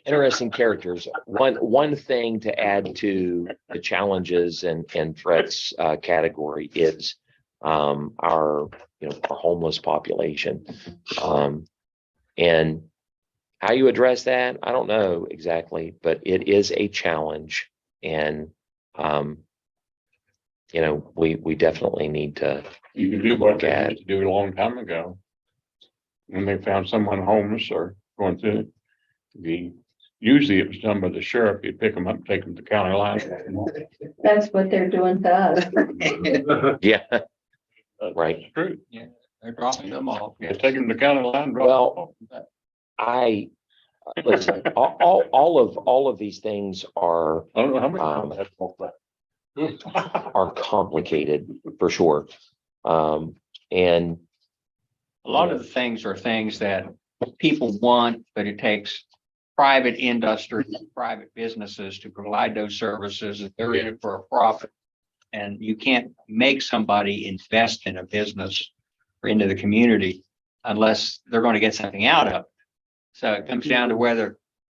Speaker 8: interesting characters, one thing to add to the challenges and threats category is our our homeless population. And how you address that, I don't know exactly, but it is a challenge. And we definitely need to.
Speaker 10: You can do what they had to do a long time ago. When they found someone homeless or going through usually it was done by the sheriff. He'd pick them up, take them to county line.
Speaker 13: That's what they're doing to us.
Speaker 8: Yeah. Right.
Speaker 10: True.
Speaker 9: They're dropping them off.
Speaker 10: Yeah, take them to county line. drop
Speaker 8: Well,
Speaker 10: them
Speaker 8: listen, all of these things
Speaker 10: off. I don't know how many times that's walked back.
Speaker 8: are complicated for sure. And
Speaker 9: A lot of the things are things that people want, but it takes private industry, private businesses to provide those services. If they're in it for a profit. And you can't make somebody invest in a business or into the community unless they're going to get something out of it. So it comes down to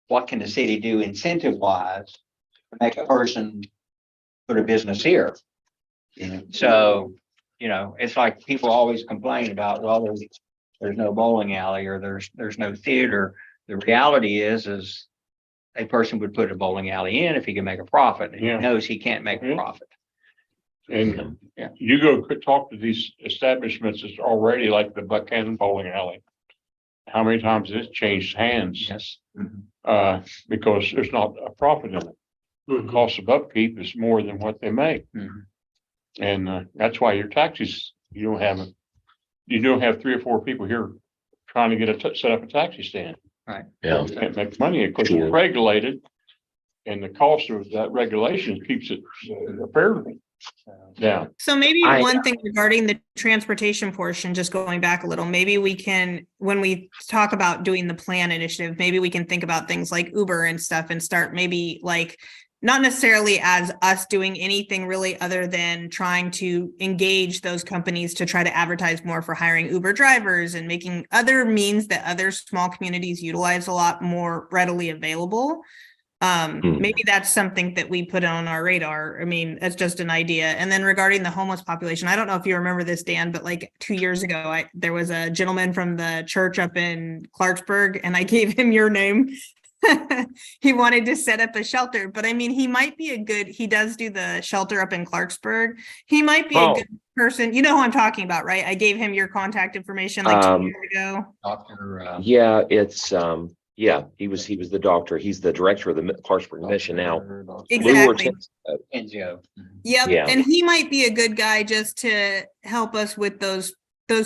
Speaker 9: what can the city do incentive wise to make a person put a business here? So, it's like people always complain about, well, there's no bowling alley or there's no theater. The reality is a person would put a bowling alley in if he can make a profit, and he knows he can't make a profit.
Speaker 10: And
Speaker 9: Yeah.
Speaker 10: you go talk to these establishments that's already like the Buchanan Bowling Alley. How many times has it changed hands?
Speaker 9: Yes.
Speaker 10: Because there's not a profit in it. The cost of upkeep is more than what they make.
Speaker 9: Mhm.
Speaker 10: And that's why your taxis, you don't have 3 or 4 people here trying to get set up a taxi stand.
Speaker 8: yeah,
Speaker 10: You can't make money because
Speaker 8: Sure.
Speaker 10: it's regulated. And the cost of that regulation keeps it fair down.
Speaker 6: So maybe
Speaker 8: I-
Speaker 6: one thing regarding the transportation portion, just going back a little, maybe we can, when we talk about doing the plan initiative, maybe we can think about things like Uber and stuff and start maybe like, not necessarily as us doing anything really other than trying to engage those companies to try to advertise more for hiring Uber drivers and making other means that other small communities utilize a lot more readily available. Maybe that's something that we put on our radar. I mean, that's just an idea. And then regarding the homeless population, I don't know if you remember this, Dan, but like 2 years ago, there was a gentleman from the church up in Clarksburg, and I gave him your name. He wanted to set up a shelter, but I mean, he does do the shelter up in Clarksburg. He might be a good person. You know who I'm talking about, right? I gave him your contact information like 2 years ago.
Speaker 9: Dr.
Speaker 8: yeah, it's, yeah, he was the doctor. He's the director of the Clarksburg Mission now.
Speaker 6: Exactly.
Speaker 9: Enzio.
Speaker 6: Yep.
Speaker 8: Yeah.
Speaker 6: And he might be a good guy just to help us with those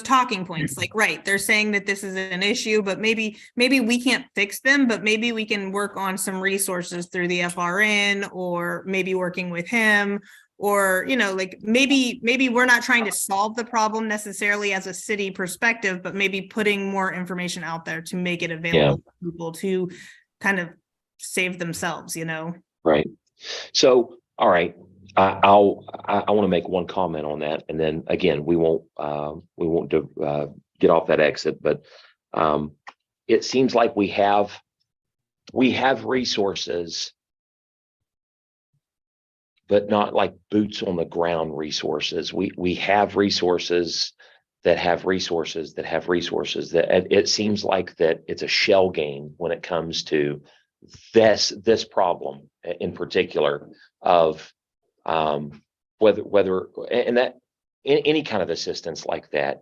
Speaker 6: talking points. Like, right, they're saying that this is an issue, but maybe we can't fix them, but maybe we can work on some resources through the FRN, or maybe working with him, or, like maybe we're not trying to solve the problem necessarily as a city perspective, but maybe putting more information out there to make it available for people to kind of save themselves,
Speaker 8: Right. So, all right, I want to make one comment on that, and then again, we won't get off that exit, but it seems like we have resources, but not like boots on the ground resources. We have resources that have resources that have resources. That it seems like that it's a shell game when it comes to this problem in particular of whether and that any kind of assistance like that.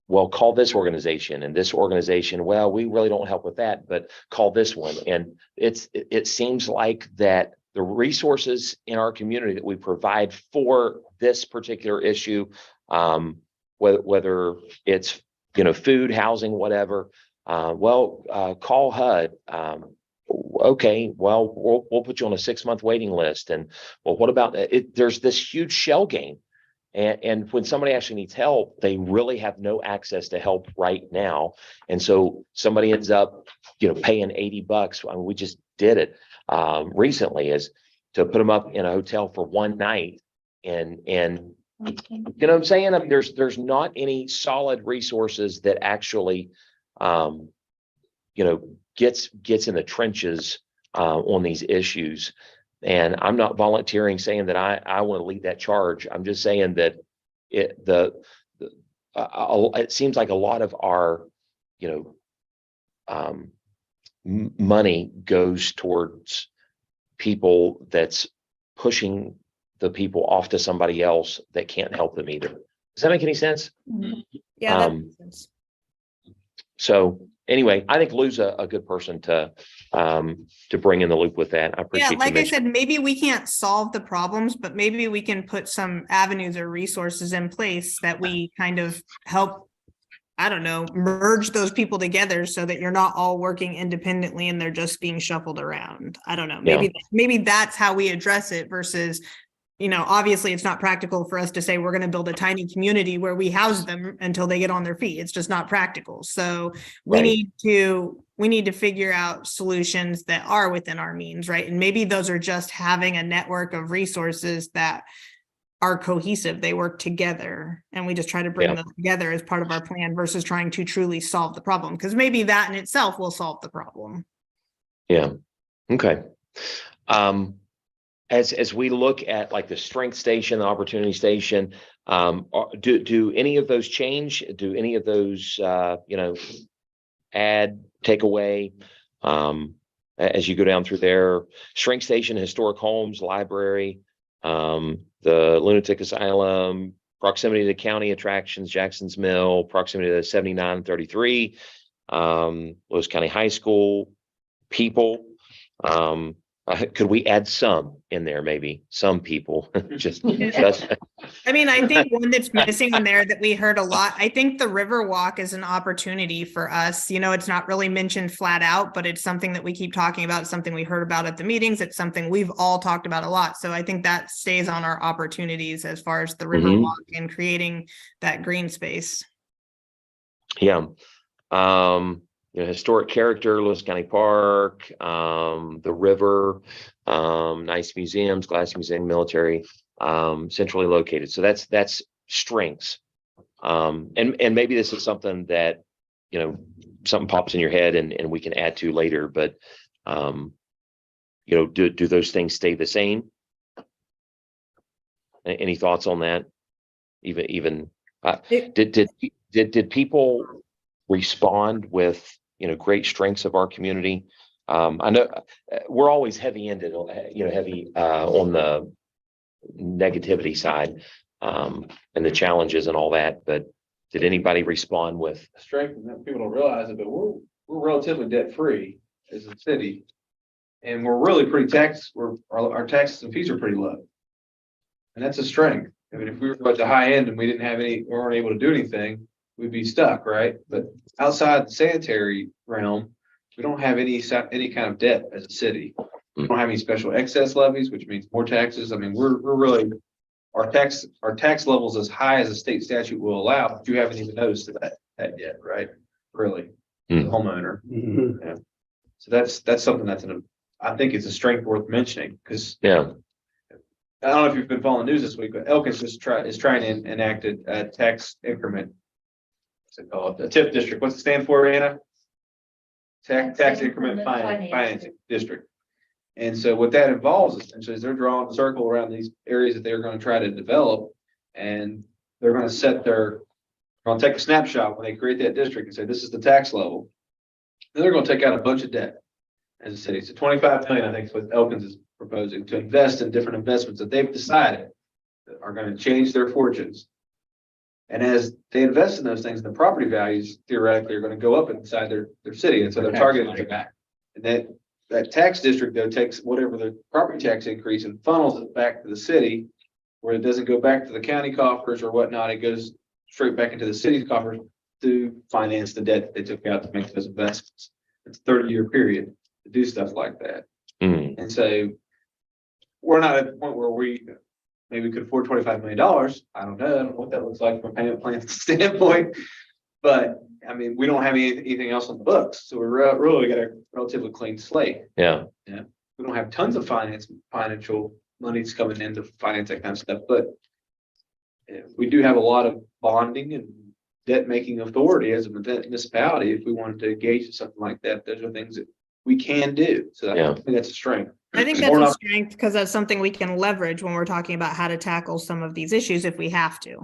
Speaker 8: Well, call this organization and this organization. Well, we really don't help with that, but call this one. And it seems like that the resources in our community that we provide for this particular issue, whether it's food, housing, whatever. Call HUD. Okay, well, we'll put you on a 6-month waiting list. And well, what about it? There's this huge shell game. And when somebody actually needs help, they really have no access to help right now. And so somebody ends up, paying $80. I mean, we just did it recently, is to put them up in a hotel for one night. And what I'm saying? There's not any solid resources that actually, gets in the trenches on these issues. And I'm not volunteering saying that I want to lead that charge. I'm just saying that it seems like a lot of our, money goes towards people that's pushing the people off to somebody else that can't help them either. Does that make any sense?
Speaker 6: Yeah, that makes sense.
Speaker 8: So anyway, I think Lou's a good person to bring in the loop with that. I appreciate.
Speaker 6: Yeah, like I said, maybe we can't solve the problems, but maybe we can put some avenues or resources in place that we kind of help, I don't know, merge those people together so that you're not all working independently and they're just being shuffled around. I don't know. Maybe that's how we address it versus, obviously it's not practical for us to say we're going to build a tiny community where we house them until they get on their feet. It's just not practical. So we need to figure out solutions that are within our means, right? And maybe those are just having a network of resources that are cohesive. They work together, and we just try to bring them together as part of our plan versus trying to truly solve the problem, because maybe that in itself will solve the problem.
Speaker 8: Yeah. Okay. As we look at like the strength station, the opportunity station, do any of those change? Do any of those, add, take away, as you go down through there? Strength station, historic homes, library, the lunatic asylum, proximity to the county attractions, Jackson's Mill, proximity to the 7933, Lewis County High School, people. Could we add some in there? Maybe some people. just.
Speaker 6: I mean, I think one that's missing on there that we heard a lot, I think the river walk is an opportunity for us. It's not really mentioned flat out, but it's something that we keep talking about. It's something we heard about at the meetings. It's something we've all talked about a lot. So I think that stays on our opportunities as far as the river walk and creating that green space.
Speaker 8: Yeah. Historic character, Lewis County Park, the river, nice museums, Glass Museum, military, centrally located. So that's strengths. And maybe this is something that, something pops in your head and we can add to later, but, do those things stay the same? Any thoughts on that? Even did people respond with, great strengths of our community? I know we're always heavy-handed, heavy on the negativity side, and the challenges and all that, but did anybody respond with
Speaker 12: Strength, and people don't realize it, but we're relatively debt-free as a city. And we're really pretty our taxes and fees are pretty low. And that's a strength. I mean, if we were at the high end and we weren't able to do anything, we'd be stuck, right? But outside the sanitary realm, we don't have any kind of debt as a city. We don't have any special excess levies, which means more taxes. I mean, we're really, our tax levels as high as the state statute will allow, but you haven't even noticed that yet, right? Really, the homeowner. Yeah. So that's something I think it's a strength worth mentioning, because
Speaker 8: Yeah.
Speaker 12: I don't know if you've been following the news this week, but Elkins is trying to enact a tax increment. What's it called? The TIF district. What's it stand for, Anna? Tax increment financing district. And so what that involves essentially is they're drawing a circle around these areas that they're going to try to develop, and they're going to take a snapshot when they create that district and say, this is the tax level. Then they're going to take out a bunch of debt as a city. So 25 million, I think, is what Elkins is proposing to invest in different investments that they've decided that are going to change their fortunes. And as they invest in those things, the property values theoretically are going to go up inside their city. And so they're targeting back. And that tax district, though, takes whatever the property tax increase and funnels it back to the city, where it doesn't go back to the county coffers or whatnot. It goes straight back into the city's coffers to finance the debt that they took out to make those investments. It's a 30-year period to do stuff like that. And so we're not at the point where we maybe could afford $25 million. I don't know what that looks like from a payment plan standpoint, but I mean, we don't have anything else on the books, so we're really got a relatively clean slate.
Speaker 8: Yeah.
Speaker 12: Yeah, we don't have tons of financial monies coming in to finance that kind of stuff, but we do have a lot of bonding and debt making authority as a municipality. If we wanted to engage in something like that, those are things that we can do. So I think that's a strength.
Speaker 6: I think that's a strength because that's something we can leverage when we're talking about how to tackle some of these issues if we have to.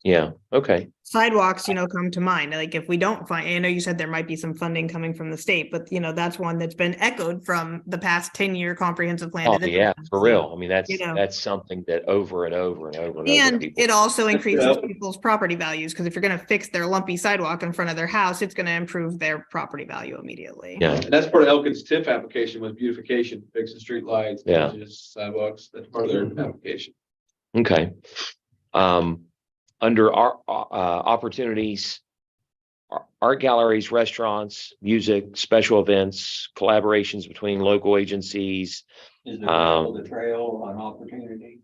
Speaker 8: Yeah. Okay.
Speaker 6: Sidewalks, come to mind. Like if we don't find, I know you said there might be some funding coming from the state, but that's one that's been echoed from the past 10-year comprehensive plan.
Speaker 8: Oh, yeah, for real. I mean,
Speaker 6: You know.
Speaker 8: that's something that over and over and over and over.
Speaker 6: And
Speaker 8: people-
Speaker 6: it also increases people's property values, because if you're going to fix their lumpy sidewalk in front of their house, it's going to improve their property value immediately.
Speaker 8: Yeah.
Speaker 12: And that's part of Elkins TIF application was beautification, fixing street lights,
Speaker 8: Yeah.
Speaker 12: bridges, sidewalks. That's part of their application.
Speaker 8: Okay. Under our opportunities, art galleries, restaurants, music, special events, collaborations between local agencies.
Speaker 9: Is there rail to trail an opportunity?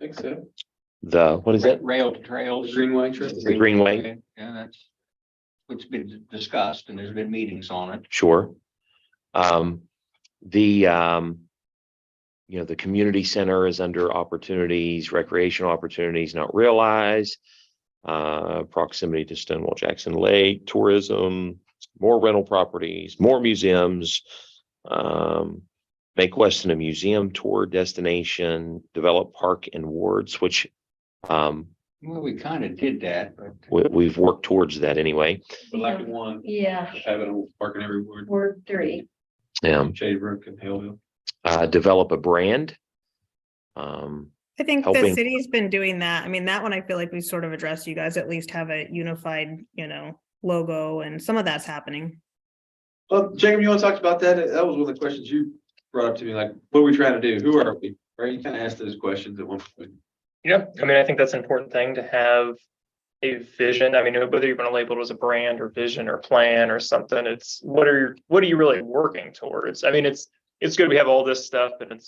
Speaker 12: I think so.
Speaker 8: What is it?
Speaker 9: Rail to trails.
Speaker 12: Greenway trip.
Speaker 8: The Greenway.
Speaker 9: Yeah, that's, it's been discussed and there's been meetings on it.
Speaker 8: Sure. The community center is under opportunities, recreational opportunities not realized, proximity to Stonewall Jackson Lake, tourism, more rental properties, more museums, make Weston a museum tour destination, develop park and wards, which
Speaker 9: Well, we kind of did that, but
Speaker 8: we've worked towards that anyway.
Speaker 12: But like one,
Speaker 13: Yeah,
Speaker 12: have it on parking every word,
Speaker 13: Ward 3.
Speaker 12: Shady Brook and Hillville.
Speaker 8: Develop a brand.
Speaker 6: I think the
Speaker 8: Helping.
Speaker 6: city's been doing that. I mean, that one I feel like we sort of addressed. You guys at least have a unified, logo, and some of that's happening.
Speaker 12: Well, Jacob, you want to talk about that? That was one of the questions you brought up to me, like, what are we trying to do? Who are we? Right? You kind of asked those questions at one point.
Speaker 5: Yeah, I mean, I think that's an important thing to have a vision. I mean, whether you're going to label it as a brand or vision or plan or something, it's what are you really working towards? I mean, it's good we have all this stuff, and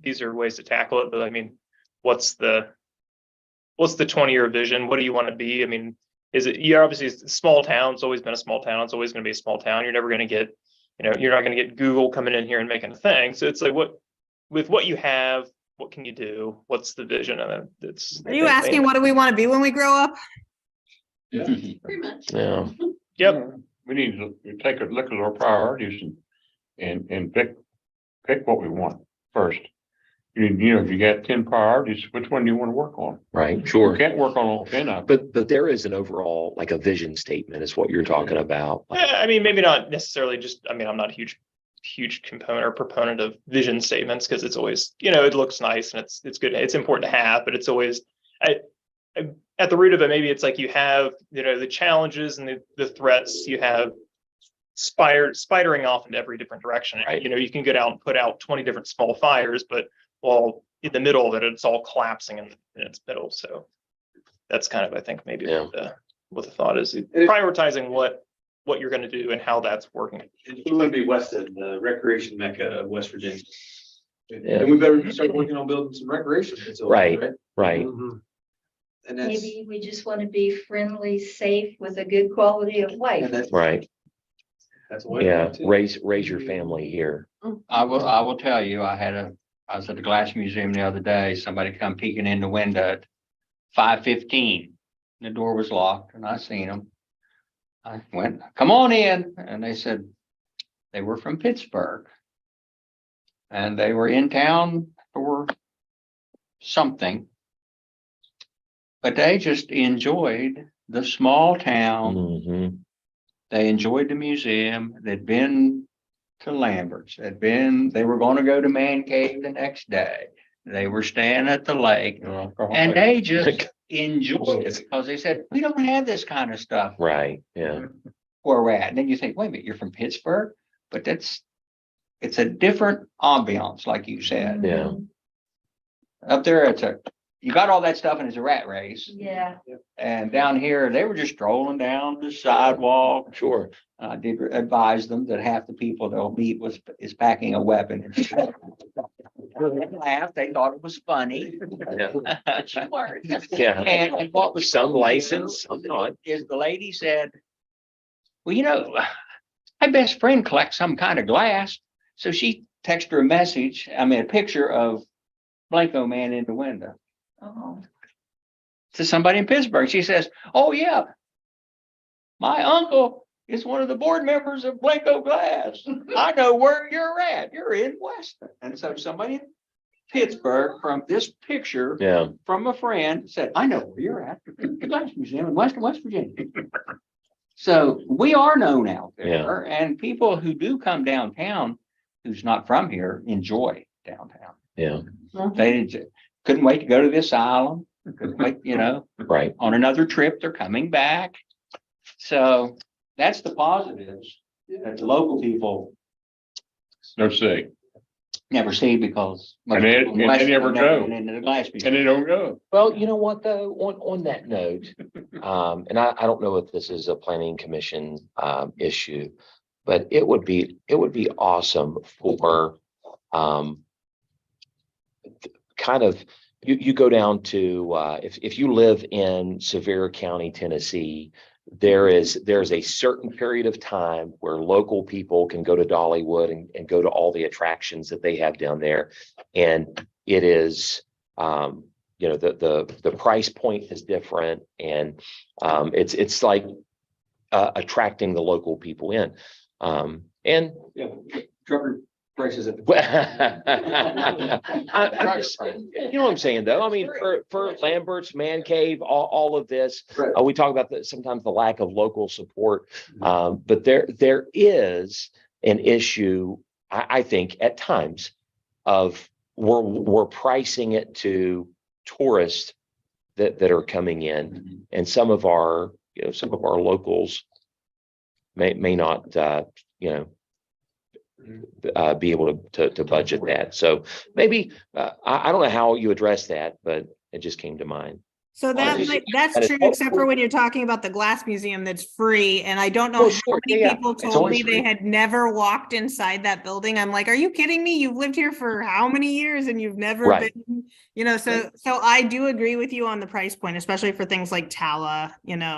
Speaker 5: these are ways to tackle it. But I mean, what's the 20-year vision? What do you want to be? I mean, you're obviously a small town. It's always been a small town. It's always going to be a small town. You're never going to get, you're not going to get Google coming in here and making a thing. So it's like, with what you have, what can you do? What's the vision? And
Speaker 6: Are you asking what do we want to be when we grow up?
Speaker 12: Yeah.
Speaker 13: Pretty much.
Speaker 8: Yeah.
Speaker 5: Yep.
Speaker 10: We need to take a look at our priorities and pick what we want first. If you got 10 priorities, which one do you want to work on?
Speaker 8: Right.
Speaker 10: You
Speaker 8: Sure.
Speaker 10: can't work on all 10 of them.
Speaker 8: But there is an overall, like a vision statement is what you're talking about.
Speaker 5: I mean, maybe not necessarily just, I mean, I'm not a huge component or proponent of vision statements, because it's always, it looks nice and it's good. It's important to have, but it's always, at the root of it, maybe it's like you have, the challenges and the threats you have spidering off in every different direction.
Speaker 8: Right.
Speaker 5: You can get out and put out 20 different small fires, but while in the middle of it, it's all collapsing in its middle. So that's kind of, I think, maybe what the thought is, prioritizing what what you're gonna do and how that's working.
Speaker 12: It would be Weston, the recreation mecca of West Virginia.
Speaker 8: Yeah.
Speaker 12: And we better start working on building some recreation facilities.
Speaker 8: Right. Right.
Speaker 12: And that's,
Speaker 13: Maybe we just want to be friendly, safe with a good quality of life.
Speaker 12: and that's,
Speaker 8: Right.
Speaker 12: that's the way.
Speaker 8: Yeah. Raise your family here.
Speaker 9: I will tell you, I was at the Glass Museum the other day, somebody come peeking in the window at 5:15. The door was locked and I seen them. I went, come on in, and they said they were from Pittsburgh. And they were in town for something. But they just enjoyed the small town.
Speaker 8: Mhm.
Speaker 9: They enjoyed the museum. They'd been to Lambert's. They were going to go to Man Cave the next day. They were staying at the lake, and they just enjoyed it because they said, we don't have this kind of stuff
Speaker 8: Right. Yeah.
Speaker 9: where we're at. And then you think, wait a minute, you're from Pittsburgh, but it's a different ambiance, like you said.
Speaker 8: Yeah.
Speaker 9: Up there, you got all that stuff and it's a rat race.
Speaker 13: Yeah.
Speaker 9: And down here, they were just strolling down the sidewalk.
Speaker 8: Sure.
Speaker 9: I did advise them that half the people they'll meet is packing a weapon. They laughed, they thought it was funny.
Speaker 8: Yeah.
Speaker 9: Sure.
Speaker 8: Yeah.
Speaker 9: And what was
Speaker 8: Some license, some not.
Speaker 9: is the lady said, well, my best friend collects some kind of glass. So she texted her a picture of Blanco Man in the window
Speaker 13: Oh.
Speaker 9: to somebody in Pittsburgh. She says, oh yeah, my uncle is one of the board members of Blanco Glass. I know where you're at. You're in Weston. And so somebody in Pittsburgh from this picture
Speaker 8: Yeah.
Speaker 9: from a friend said, I know where you're at. The Glass Museum in West Virginia. So we are known out there, and people who do come downtown, who's not from here, enjoy downtown.
Speaker 8: Yeah.
Speaker 9: They couldn't wait to go to the asylum. Couldn't wait,
Speaker 8: Right.
Speaker 9: on another trip, they're coming back. So that's the positives that the local people
Speaker 10: No say,
Speaker 9: never see because.
Speaker 10: And they never go.
Speaker 9: Into the Glass
Speaker 10: and
Speaker 9: Museum.
Speaker 10: they don't go.
Speaker 8: Well, you know what though, on that note, and I don't know if this is a planning commission issue, but it would be awesome for kind of, you go down to if you live in Sevier County, Tennessee, there's a certain period of time where local people can go to Dollywood and go to all the attractions that they have down there. And it is, the price point is different, and it's like attracting the local people in. And
Speaker 12: Yeah, trucker prices at the.
Speaker 8: you know what I'm saying, though? I mean, for Lambert's, Man Cave, all of this,
Speaker 12: Right.
Speaker 8: we talk about sometimes the lack of local support. But there is an issue, I think, at times of we're pricing it to tourists that are coming in, and some of our locals may not, be able to budget that. So maybe, I don't know how you address that, but it just came to mind.
Speaker 6: So that's
Speaker 8: And
Speaker 6: true,
Speaker 8: it's
Speaker 6: except for when you're talking about the Glass Museum that's free. And I don't know
Speaker 8: Oh,
Speaker 6: how
Speaker 8: sure.
Speaker 6: many
Speaker 8: Yeah,
Speaker 6: people
Speaker 8: it's
Speaker 6: told
Speaker 8: always
Speaker 6: me they
Speaker 8: free.
Speaker 6: had never walked inside that building. I'm like, are you kidding me? You've lived here for how many years and you've never
Speaker 8: Right.
Speaker 6: been, so I do agree with you on the price point, especially for things like Tala,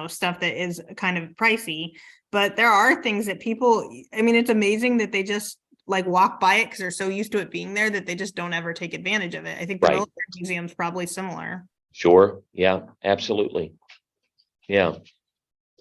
Speaker 6: stuff that is kind of pricey. But there are things that people, it's amazing that they just like walk by it because they're so used to it being there that they just don't ever take advantage of it. I think the
Speaker 8: Right.
Speaker 6: military museum's probably similar.
Speaker 8: Sure. Yeah, absolutely. Yeah.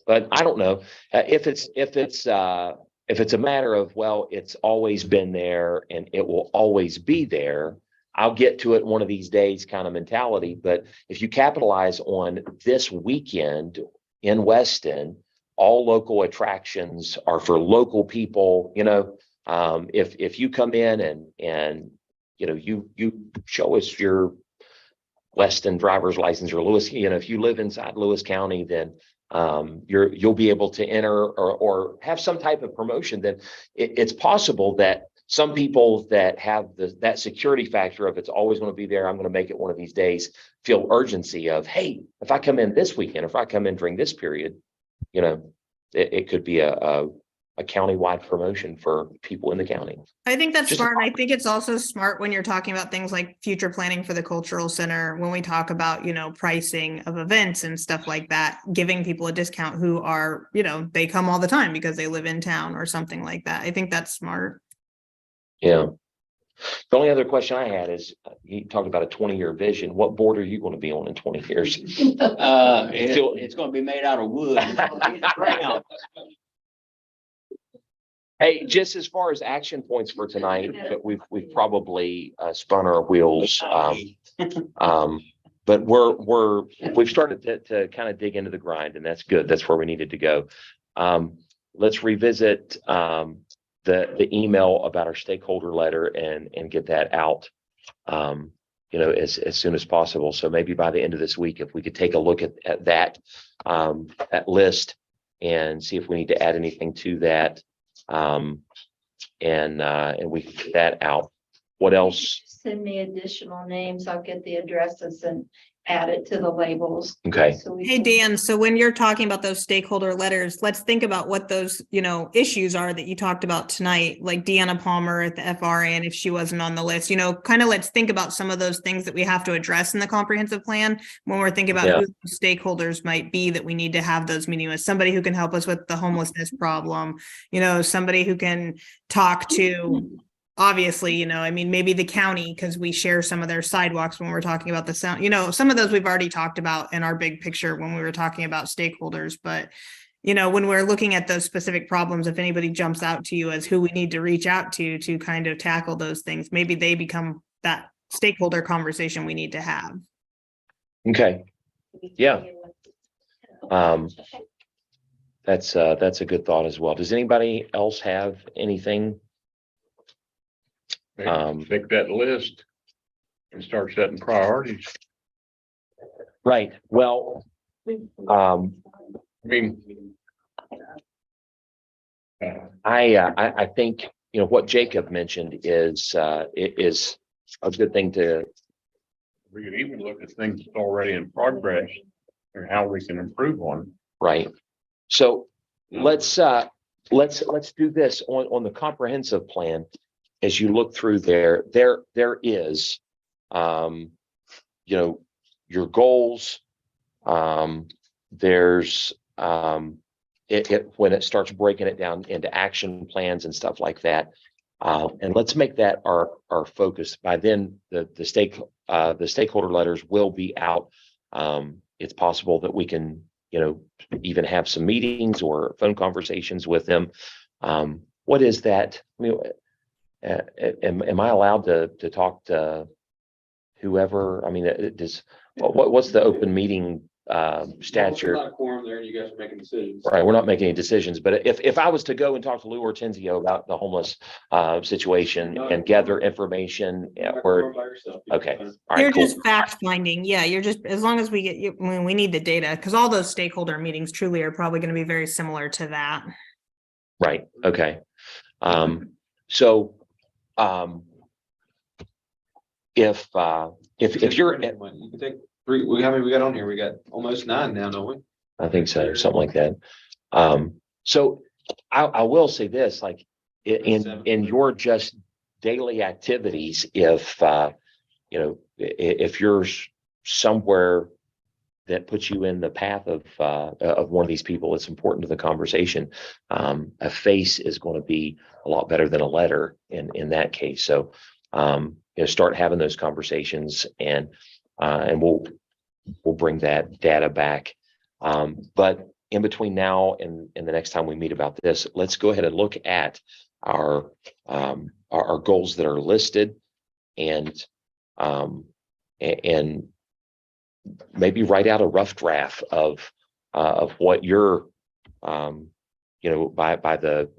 Speaker 8: But I don't know if it's a matter of, well, it's always been there and it will always be there. I'll get to it one of these days kind of mentality. But if you capitalize on this weekend in Weston, all local attractions are for local people, if you come in and you show us your Weston driver's license or Lewis, if you live inside Lewis County, then you'll be able to enter or have some type of promotion. Then it's possible that some people that have that security factor of it's always going to be there, I'm going to make it one of these days, feel urgency of, hey, if I come in this weekend, if I come in during this period, it could be a countywide promotion for people in the county.
Speaker 6: I think that's
Speaker 8: Just a
Speaker 6: smart. And I think it's also smart when you're talking about things like future planning for the cultural center, when we talk about, pricing of events and stuff like that, giving people a discount who are, they come all the time because they live in town or something like that. I think that's smart.
Speaker 8: Yeah. The only other question I had is, you talked about a 20-year vision. What board are you going to be on in 20 years?
Speaker 9: It's gonna be made out of wood.
Speaker 8: Hey, just as far as action points for tonight, but we've probably spun our wheels. But we've started to kind of dig into the grind, and that's good. That's where we needed to go. Let's revisit the email about our stakeholder letter and get that out. As soon as possible. So maybe by the end of this week, if we could take a look at that list and see if we need to add anything to that. And we can get that out. What else?
Speaker 13: Send me additional names. I'll get the addresses and add it to the labels.
Speaker 8: Okay.
Speaker 13: So we
Speaker 6: Hey,
Speaker 13: can-
Speaker 6: Dan, so when you're talking about those stakeholder letters, let's think about what those, issues are that you talked about tonight, like Deanna Palmer at the FRA, and if she wasn't on the list, kind of let's think about some of those things that we have to address in the comprehensive plan when we're thinking about
Speaker 8: Yeah.
Speaker 6: who the stakeholders might be that we need to have those meetings with. Somebody who can help us with the homelessness problem, somebody who can talk to, obviously, maybe the county, because we share some of their sidewalks when we're talking about the sound, some of those we've already talked about in our big picture when we were talking about stakeholders. But, when we're looking at those specific problems, if anybody jumps out to you as who we need to reach out to kind of tackle those things, maybe they become that stakeholder conversation we need to have.
Speaker 8: Okay. Yeah. That's a good thought as well. Does anybody else have anything?
Speaker 10: Take that list and start setting priorities.
Speaker 8: Right. Well,
Speaker 10: I mean,
Speaker 8: I think, what Jacob mentioned is a good thing to,
Speaker 10: we could even look at things that's already in progress or how we can improve on.
Speaker 8: right. So let's do this on the comprehensive plan. As you look through there is, your goals. There's, when it starts breaking it down into action plans and stuff like that. And let's make that our focus. By then, the stakeholder letters will be out. It's possible that we can, even have some meetings or phone conversations with them. What is that? Am I allowed to talk to whoever? I mean, what's the open meeting statute?
Speaker 12: Not a quorum there, and you guys are making decisions.
Speaker 8: Right, we're not making any decisions, but if I was to go and talk to Lou Ortenzio about the homeless situation and gather information, we're okay. All right,
Speaker 6: You're
Speaker 8: cool.
Speaker 6: just fact finding. Yeah, you're just, as long as we get, we need the data, because all those stakeholder meetings truly are probably going to be very similar to that.
Speaker 8: Right, okay. So if you're,
Speaker 12: You can take three, how many we got on here? We got almost 9 now, don't we?
Speaker 8: I think so, something like that. So I will say this, like in your just daily activities, if you're somewhere that puts you in the path of one of these people, it's important to the conversation. A face is going to be a lot better than a letter in that case. So, start having those conversations and we'll bring that data back. But in between now and the next time we meet about this, let's go ahead and look at our goals that are listed and maybe write out a rough draft of what you're, by the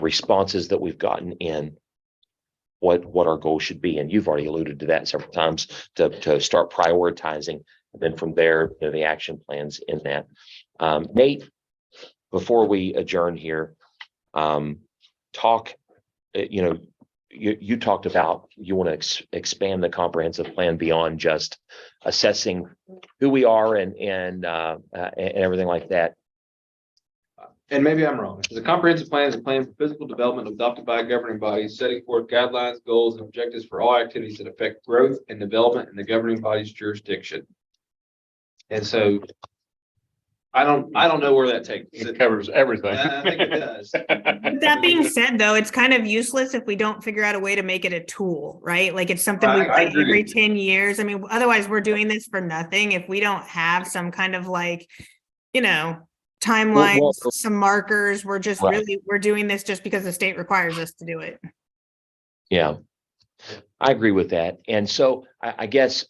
Speaker 8: responses that we've gotten in, what our goal should be. And you've already alluded to that several times to start prioritizing. And then from there, the action plans in that. Nate, before we adjourn here, you talked about you want to expand the comprehensive plan beyond just assessing who we are and everything like that.
Speaker 12: and maybe I'm wrong, the comprehensive plan is a plan for physical development adopted by a governing body, setting forth guidelines, goals, and objectives for all activities that affect growth and development in the governing body's jurisdiction. And so I don't know where that takes.
Speaker 10: It covers everything.
Speaker 12: I think it does.
Speaker 6: With that being said, though, it's kind of useless if we don't figure out a way to make it a tool, right? Like it's something we
Speaker 12: I
Speaker 6: write every
Speaker 12: agree.
Speaker 6: 10 years. I mean, otherwise we're doing this for nothing. If we don't have some kind of like, you know, timelines, some markers, we're just
Speaker 8: Right.
Speaker 6: really, we're doing this just because the state requires us to do it.
Speaker 8: Yeah, I agree with that. And so I guess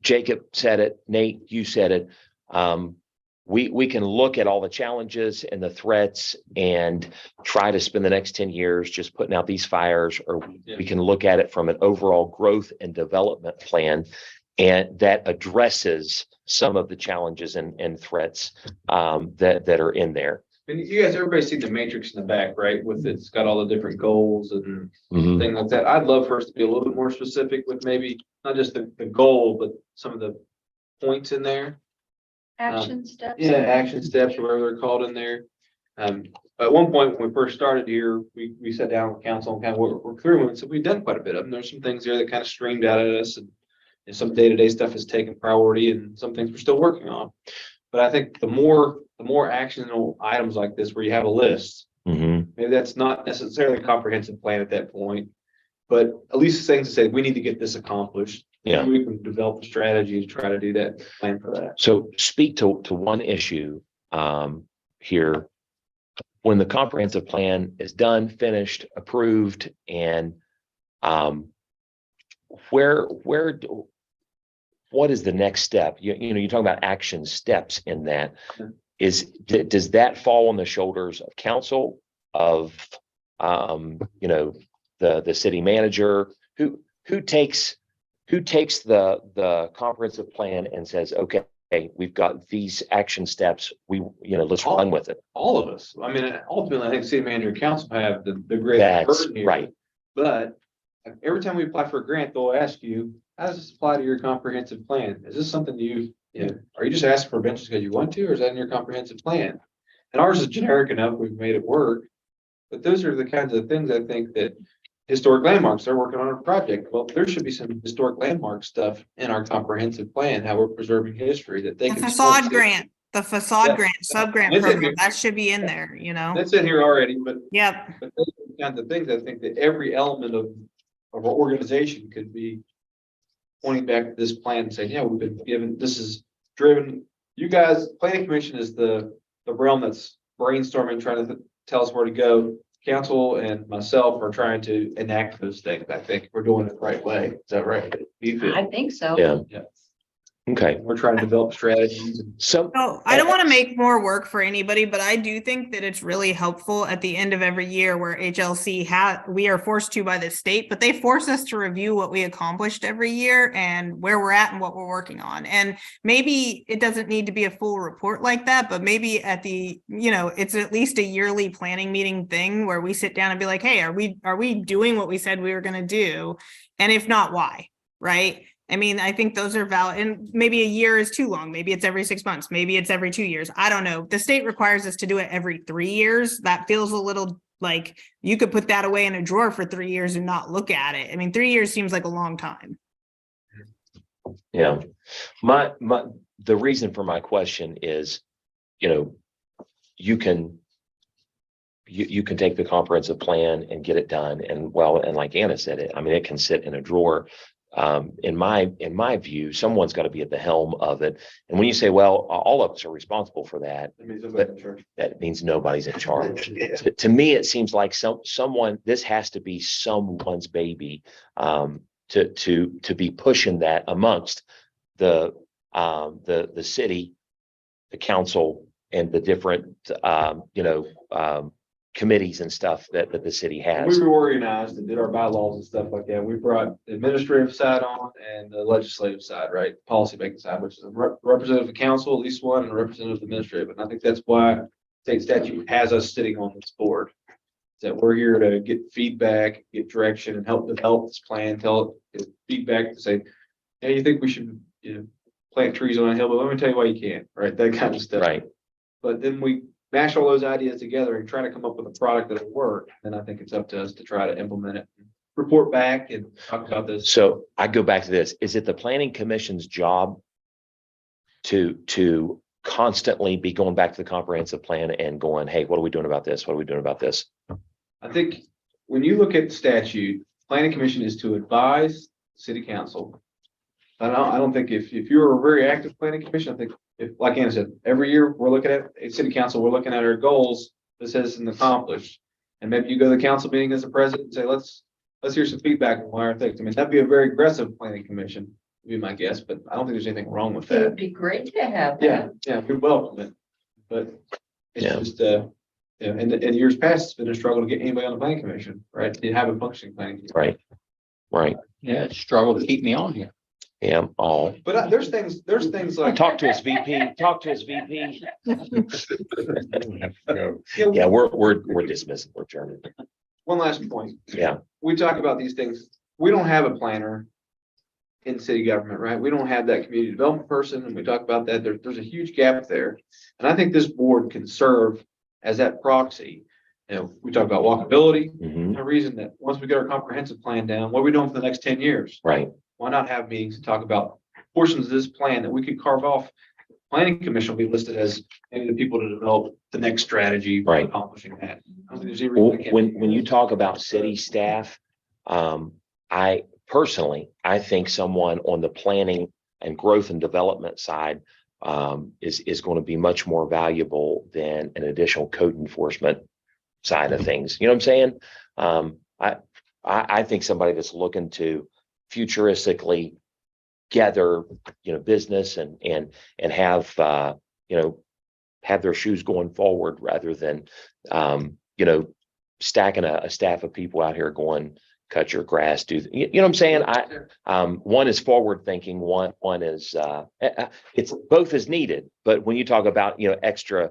Speaker 8: Jacob said it, Nate, you said it. We can look at all the challenges and the threats and try to spend the next 10 years just putting out these fires, or we can look at it from an overall growth and development plan, and that addresses some of the challenges and threats that are in there.
Speaker 12: And you guys, everybody's seen the matrix in the back, right? With it's got all the different goals and
Speaker 8: Mhm.
Speaker 12: things like that. I'd love for us to be a little bit more specific with maybe not just the goal, but some of the points in there.
Speaker 13: Action steps.
Speaker 12: Yeah, action steps, or whatever they're called in there. At one point, when we first started here, we sat down with council and kind of worked through them, and so we've done quite a bit of them. There's some things there that kind of streamed out at us, and some day-to-day stuff has taken priority, and some things we're still working on. But I think the more actionable items like this, where you have a list,
Speaker 8: Mhm.
Speaker 12: maybe that's not necessarily a comprehensive plan at that point, but at least things to say, we need to get this accomplished.
Speaker 8: Yeah.
Speaker 12: We can develop a strategy to try to do that, plan for that.
Speaker 8: So speak to one issue here. When the comprehensive plan is done, finished, approved, and what is the next step? You know, you're talking about action steps in that. Does that fall on the shoulders of council, of you know, the city manager? Who takes the comprehensive plan and says, okay, we've got these action steps, let's run with it?
Speaker 12: All of us. I mean, ultimately, I think city manager and council have the greatest
Speaker 8: That's
Speaker 12: burden here.
Speaker 8: right.
Speaker 12: But every time we apply for a grant, they'll ask you, how does this apply to your comprehensive plan? Is this something are you just asking for benches because you want to, or is that in your comprehensive plan? And ours is generic enough, we've made it work. But those are the kinds of things I think that historic landmarks, they're working on a project. Well, there should be some historic landmark stuff in our comprehensive plan, how we're preserving history that they
Speaker 6: The
Speaker 12: can.
Speaker 6: facade grant,
Speaker 12: Yeah.
Speaker 6: sub-grant
Speaker 12: That's in
Speaker 6: program,
Speaker 12: here.
Speaker 6: that should be in there, you know?
Speaker 12: That's in here already, but
Speaker 6: Yep.
Speaker 12: But those are the kinds of things I think that every element of our organization could be pointing back to this plan and saying, yeah, we've been given, this is driven. You guys, planning commission is the realm that's brainstorming, trying to tell us where to go. Council and myself are trying to enact those things. I think we're doing it the right way. Is that right? Do you feel?
Speaker 13: I think so.
Speaker 8: Yeah.
Speaker 12: Yeah.
Speaker 8: Okay.
Speaker 12: We're trying to develop strategies.
Speaker 8: So
Speaker 6: So I don't want to make more work for anybody, but I do think that it's really helpful at the end of every year where HLC we are forced to by the state, but they force us to review what we accomplished every year and where we're at and what we're working on. And maybe it doesn't need to be a full report like that, but maybe at it's at least a yearly planning meeting thing where we sit down and be like, hey, are we doing what we said we were going to do? And if not, why? Right? I mean, I think those are valid, and maybe a year is too long. Maybe it's every 6 months. Maybe it's every 2 years. I don't know. The state requires us to do it every 3 years. That feels a little like you could put that away in a drawer for 3 years and not look at it. I mean, 3 years seems like a long time.
Speaker 8: yeah, the reason for my question is, you can take the comprehensive plan and get it done, and like Anna said, it can sit in a drawer. In my view, someone's got to be at the helm of it. And when you say, well, all of us are responsible for that, that means nobody's in charge.
Speaker 12: Yeah.
Speaker 8: To me, it seems like this has to be someone's baby, to be pushing that amongst the city, the council, and the different, committees and stuff that the city has.
Speaker 12: We reorganized and did our bylaws and stuff like that. We brought the administrative side on and the legislative side, right? Policy making side, which is a representative of council, at least one, and a representative of administrative. And I think that's why state statute has us sitting on this board. That we're here to get feedback, get direction, and help develop this plan, get feedback to say, hey, you think we should, plant trees on a hill, but let me tell you why you can't, right? That kind of stuff.
Speaker 8: Right.
Speaker 12: But then we mash all those ideas together and try to come up with a product that'll work, then I think it's up to us to try to implement it. Report back and talk about this.
Speaker 8: So I go back to this. Is it the planning commission's job to constantly be going back to the comprehensive plan and going, hey, what are we doing about this? What are we doing about this?
Speaker 12: I think when you look at the statute, planning commission is to advise city council. I don't think if you're a very active planning commission, I think if, like Anna said, every year we're looking at a city council, we're looking at our goals, this hasn't accomplished. And maybe you go to the council meeting as a president and say, let's hear some feedback on why our things. I mean, that'd be a very aggressive planning commission, would be my guess, but I don't think there's anything wrong with
Speaker 13: It would
Speaker 12: that.
Speaker 13: be great to have
Speaker 12: Yeah,
Speaker 13: that.
Speaker 12: yeah, we welcome it, but it's
Speaker 8: Yeah.
Speaker 12: just, in years past, it's been a struggle to get anybody on the planning commission, right? To have a functioning planning. commission.
Speaker 8: Right. Right.
Speaker 9: Yeah, it's struggle to keep me on here.
Speaker 8: Yeah. All.
Speaker 12: But there's things like.
Speaker 8: Talk to his VP. Talk to his VP.
Speaker 10: Go.
Speaker 8: Yeah, we're dismissing. We're adjourning.
Speaker 12: One last point.
Speaker 8: Yeah.
Speaker 12: We talk about these things. We don't have a planner in city government, right? We don't have that community development person, and we talk about that. There's a huge gap there. And I think this board can serve as that proxy. You know, we talk about walkability,
Speaker 8: Mhm.
Speaker 12: the reason that once we get our comprehensive plan down, what are we doing for the next 10 years?
Speaker 8: Right.
Speaker 12: Why not have meetings to talk about portions of this plan that we could carve off? Planning commission will be listed as maybe the people to develop the next strategy for
Speaker 8: Right.
Speaker 12: accomplishing that. I don't think there's any reason
Speaker 8: Well,
Speaker 12: we can't-
Speaker 8: when you talk about city staff, I personally, I think someone on the planning and growth and development side is going to be much more valuable than an additional code enforcement side of things. You know what I'm saying? I think somebody that's looking to futuristically gather, business and have, have their shoes going forward rather than, stacking a staff of people out here going, cut your grass, you know what I'm saying? One is forward thinking, one is, it's both is needed, but when you talk about, extra,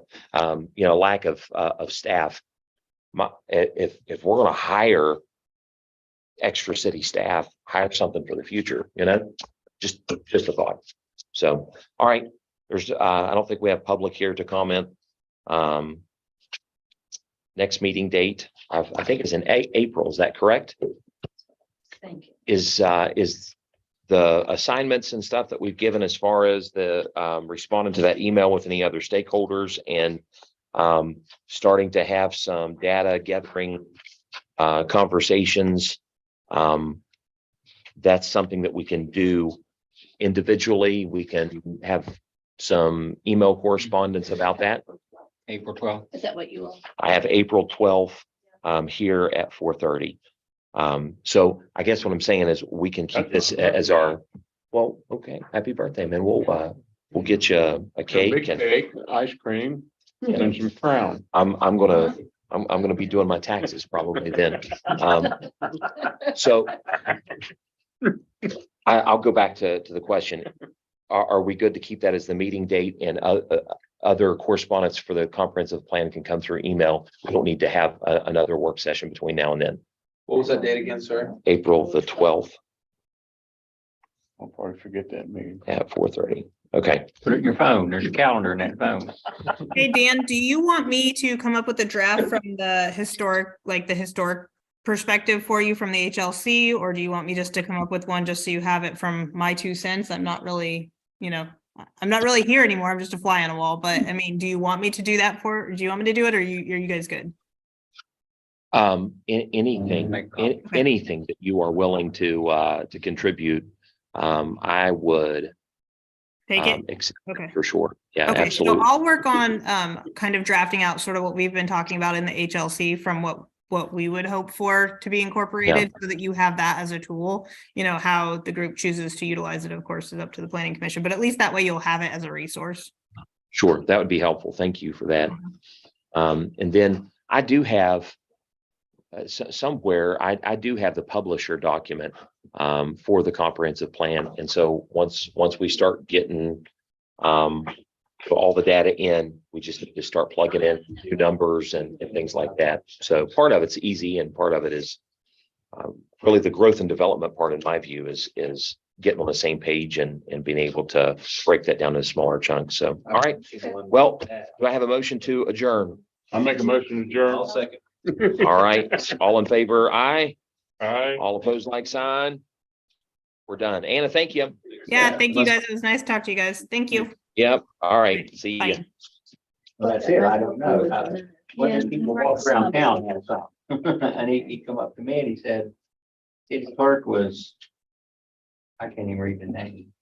Speaker 8: lack of staff, if we're going to hire extra city staff, hire something for the future, just a thought. So, all right, I don't think we have public here to comment. Next meeting date, I think is in April. Is that correct?
Speaker 13: Thank you.
Speaker 8: Is the assignments and stuff that we've given as far as the responding to that email with any other stakeholders and starting to have some data gathering conversations. That's something that we can do individually. We can have some email correspondence about that.
Speaker 9: April 12th.
Speaker 13: Is that what you will?
Speaker 8: I have April 12th here at 4:30. So I guess what I'm saying is we can keep this as our, well, okay, happy birthday, man. We'll get you a
Speaker 10: Big
Speaker 8: cake and
Speaker 10: cake, ice cream, and some crown.
Speaker 8: I'm gonna be doing my taxes probably then. So I'll go back to the question. Are we good to keep that as the meeting date and other correspondence for the comprehensive plan can come through email? We don't need to have another work session between now and then.
Speaker 12: What was that date again, sir?
Speaker 8: April the 12th
Speaker 10: I'll probably forget that meeting.
Speaker 8: at 4:30. Okay.
Speaker 9: Put it in your phone. There's a calendar in that phone.
Speaker 6: Hey, Dan, do you want me to come up with a draft from the historic perspective for you from the HLC, or do you want me just to come up with one just so you have it from my 2 cents? I'm not really here anymore. I'm just a fly on a wall, but I mean, do you want me to do that do you want me to do it, or are you guys good?
Speaker 8: Anything that you are willing to contribute, I would
Speaker 6: Take it?
Speaker 8: accept
Speaker 6: Okay.
Speaker 8: for sure. Yeah,
Speaker 6: Okay, so
Speaker 8: absolutely.
Speaker 6: I'll work on kind of drafting out sort of what we've been talking about in the HLC from what we would hope for to be incorporated so that you have that as a tool. How the group chooses to utilize it, of course, is up to the planning commission, but at least that way you'll have it as a resource.
Speaker 8: Sure, that would be helpful. Thank you for that. And then I do have somewhere, I do have the publisher document for the comprehensive plan. And so once we start getting all the data in, we just need to start plugging in new numbers and things like that. So part of it's easy and part of it is really the growth and development part, in my view, is getting on the same page and being able to break that down into smaller chunks. So, all right. Well, do I have a motion to adjourn?
Speaker 10: I make a motion to adjourn.
Speaker 12: second.
Speaker 8: All right. All in favor, aye.
Speaker 10: Aye.
Speaker 8: All opposed, like sign. We're done. Anna, thank you.
Speaker 6: Yeah, thank you guys. It was nice to talk to you guys. Thank you.
Speaker 8: Yep. All right. See you.
Speaker 6: Bye.
Speaker 9: Well, that's it. I don't know. When people walk around town and stuff. And he come up to me and he said, his clerk was, I can't even read the name.